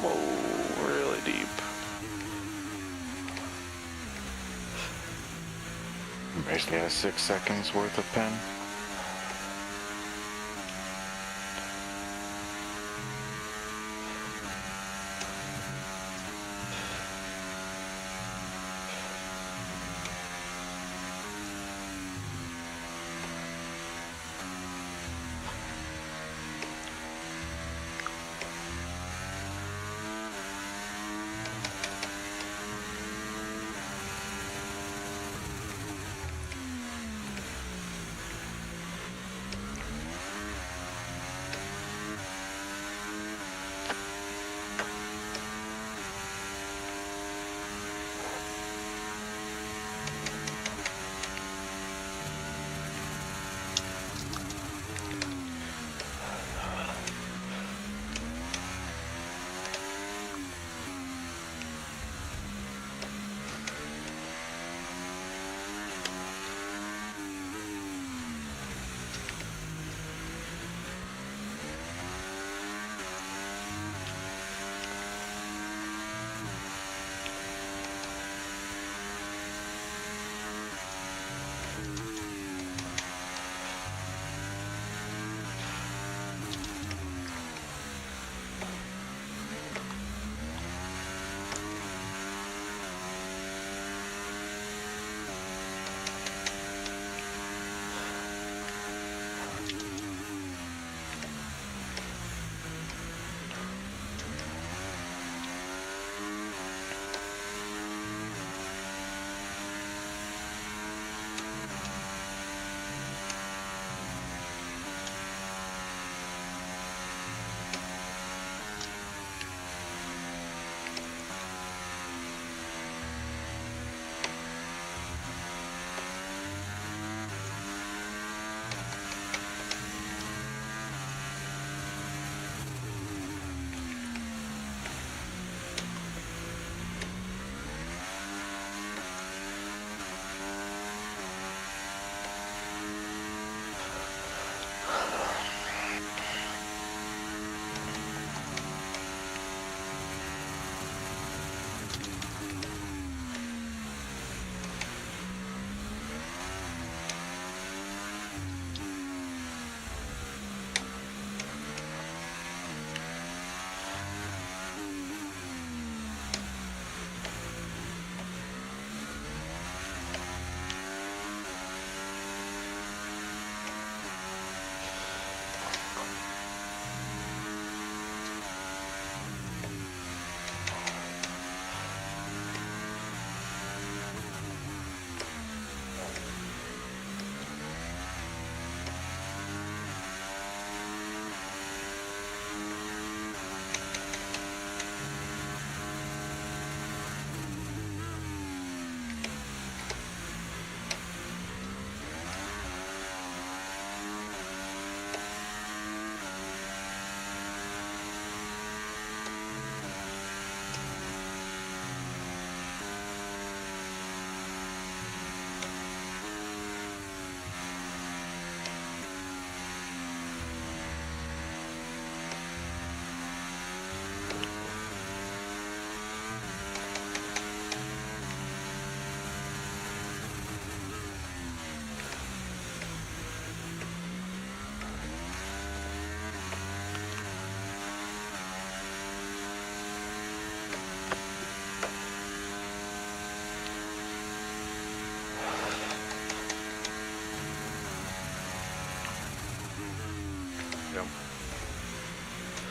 Whoa, really deep. Basically has 6 seconds worth of pen.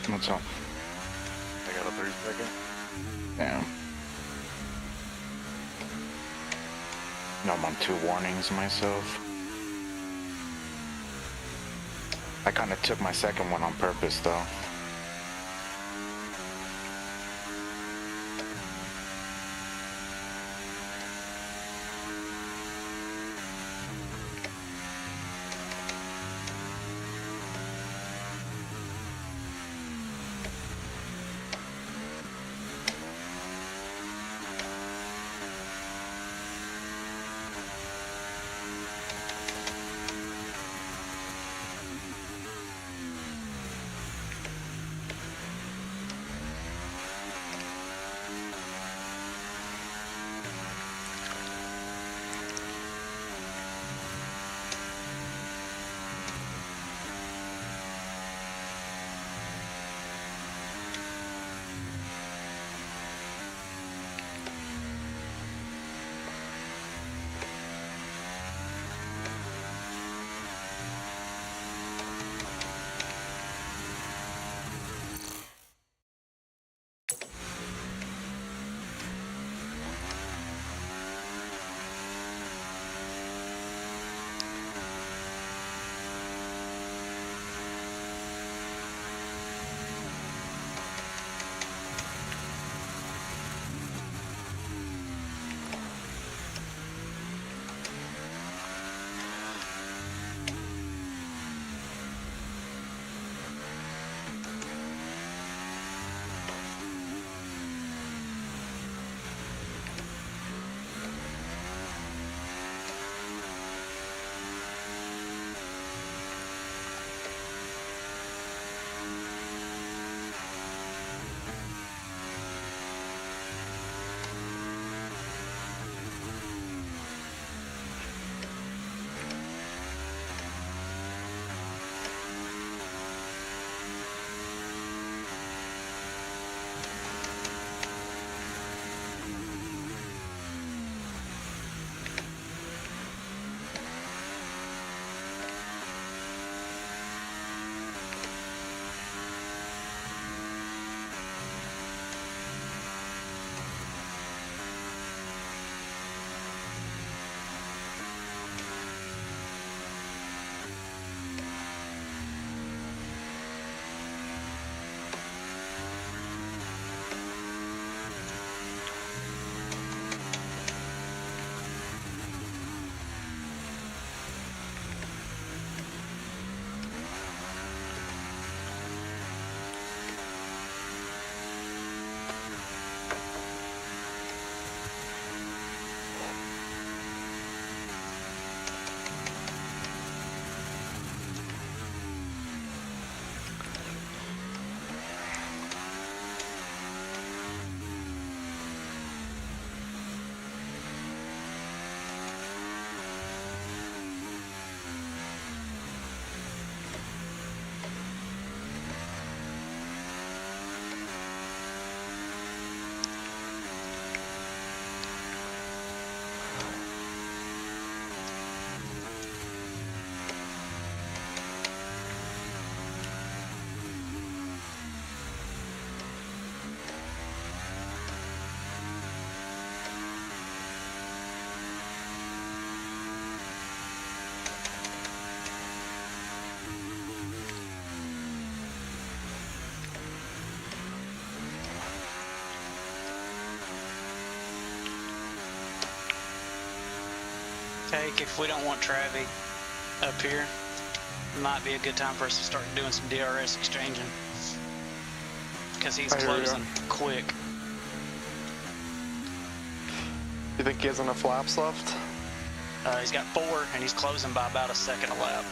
What's up? I got a 3-second. Damn. No, I'm on 2 warnings myself. I kind of took my second one on purpose, though. Take, if we don't want Travi up here, it might be a good time for us to start doing some DRS exchanging. Because he's I hear ya. closing quick. You think he has enough laps left? He's got 4, and he's closing by about a second a lap.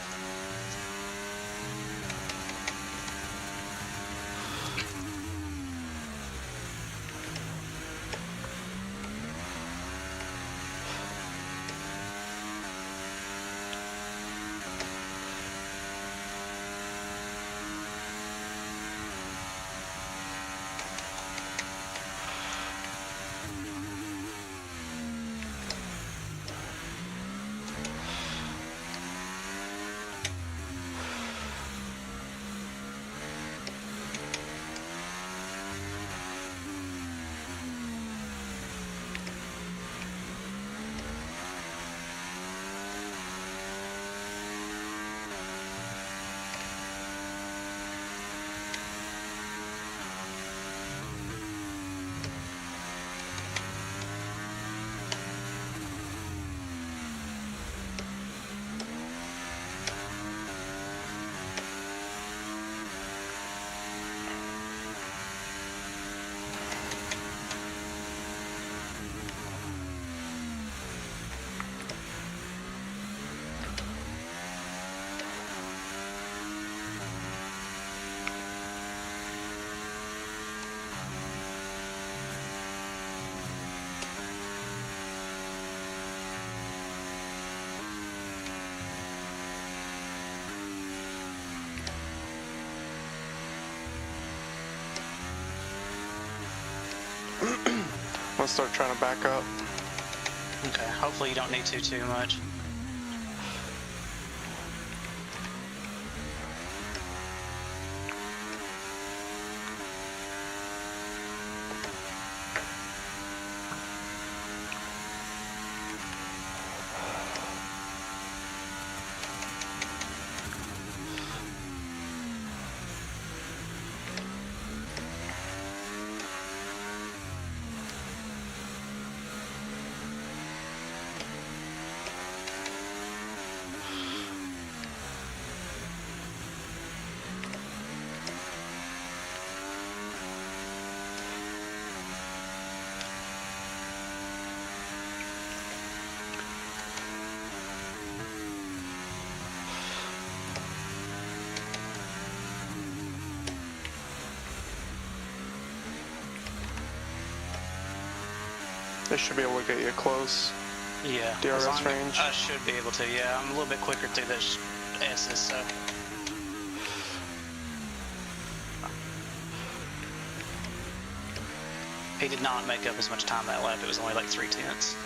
Let's start trying to back up. Okay, hopefully you don't need to too much. They should be able to get you close. Yeah. DRS as long range. I should be able to. Yeah, I'm a little bit quicker through those S's, so. He did not make up as much time that lap. It was only like 3/10.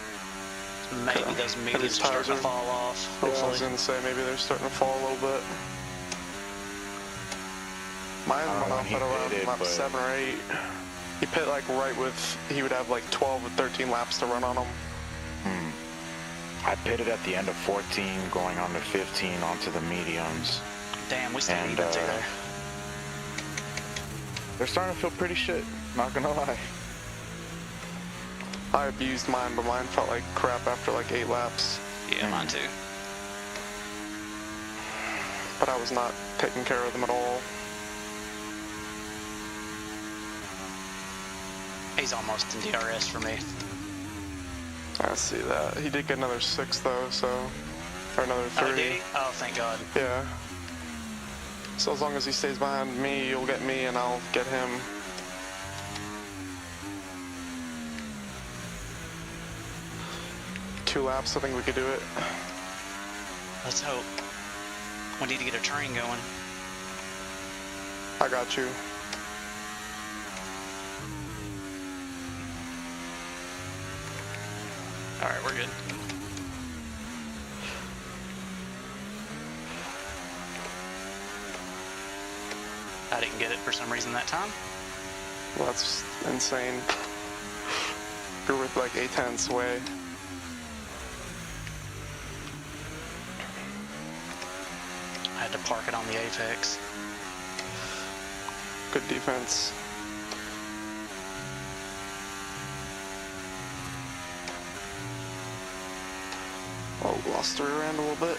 Maybe Okay. those Maybe mediums his are tires starting to are- fall off. Yeah, I was Hopefully. gonna say maybe they're starting to fall a little bit. Mine went off at around lap 7 or 8. He pit like right with, he would have like 12 or 13 laps to run on him. I pitted at the end of 14, going on to 15 onto the mediums. Damn, we stayed And, even through there. They're starting to feel pretty shit, not gonna lie. I abused mine, but mine felt like crap after like 8 laps. Yeah, mine too. But I was not taking care of them at all. He's almost in DRS for me. I see that. He did get another 6 though, so, or another 3. Oh, did he? Oh, thank God. Yeah. So as long as he stays behind me, you'll get me and I'll get him. Two laps, I think we could do it. Let's hope. We need to get a train going. I got you. Alright, we're good. I didn't get it for some reason that time. Well, that's insane. You're with like 8/10 away. I had to park it on the apex. Good defense. Oh, lost the rear end a little bit.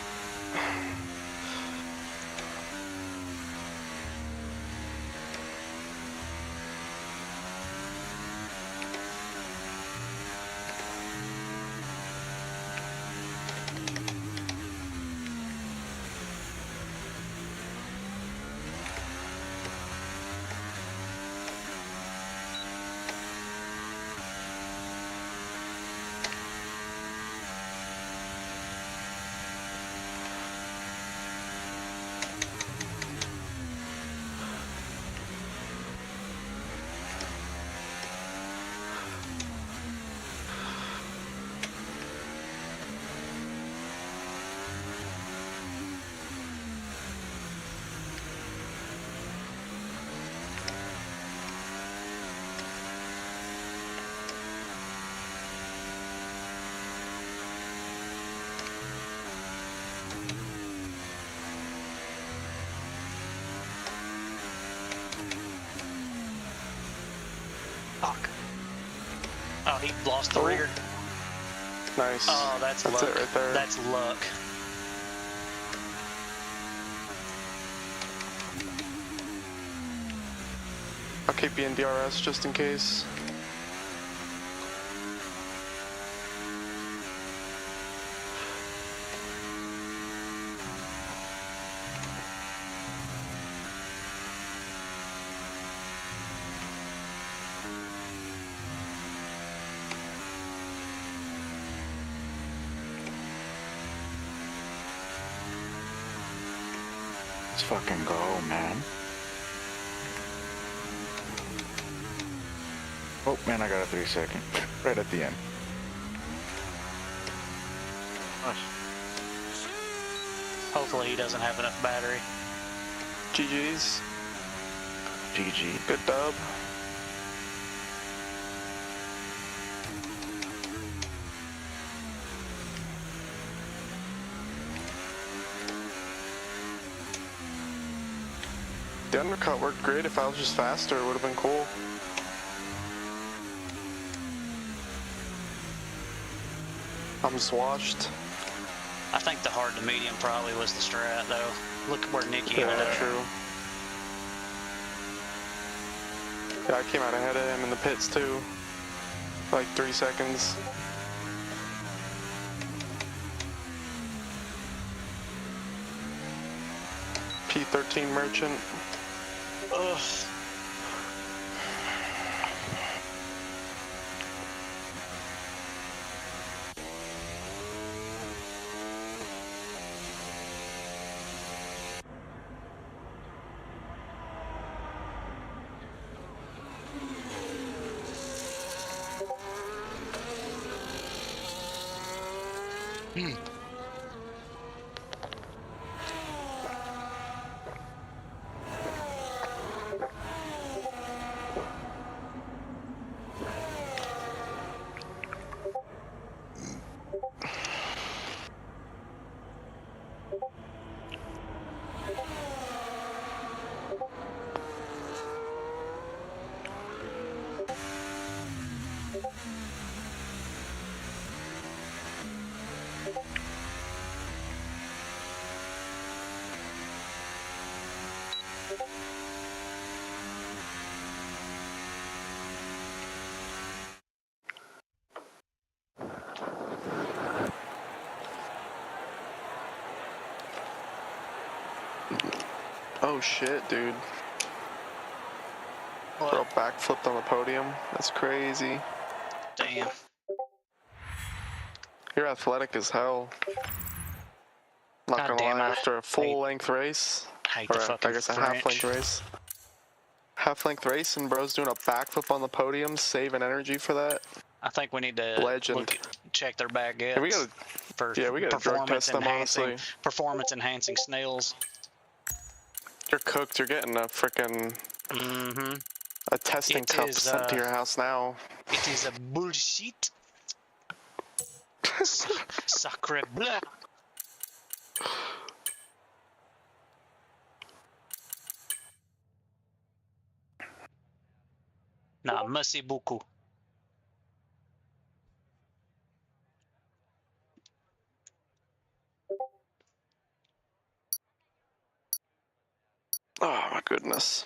Fuck. Oh, he lost the Oh. rear. Nice. Oh, that's luck. it right there. That's luck. I'll keep you in DRS just in case. Let's fucking go, man. Oh man, I got a 3-second. Right at the end. Hopefully he doesn't have enough battery. GG's. GG. Good dub. The undercut worked great. If I was just faster, it would have been cool. I'm swashed. I think the hard to medium probably was the strat, though. Look where Nicky ended Yeah, up. true. Yeah, I came out ahead of him in the pits too. Like 3 seconds. P13 merchant. Ugh. Oh shit, dude. Bro, backflipped on the podium. That's crazy. Damn. You're athletic as hell. Not God gonna damn, lie, I after a full-length race, hate or the fucking I guess a French. half-length race. Half-length race and bro's doing a backflip on the podium, saving energy for that. I think we need to Legend. check their Yeah, we baguettes gotta, for we gotta drug test them, honestly. performance enhancing snails. You're cooked. You're getting a freaking a testing It cup is, sent to your house now. It is a bullshit. Sacre bleu. Nah, merci beaucoup. Oh my goodness.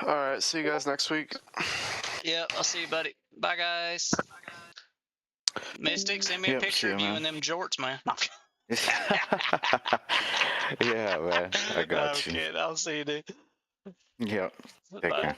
Alright, see you guys next week. Yeah, I'll see you, buddy. Bye, guys. Mystic, send me a Yep, picture see of you, you man. and them jorts, man. Yeah, man. I got you. Okay, I'll see you, dude. Yep. Take Bye. care.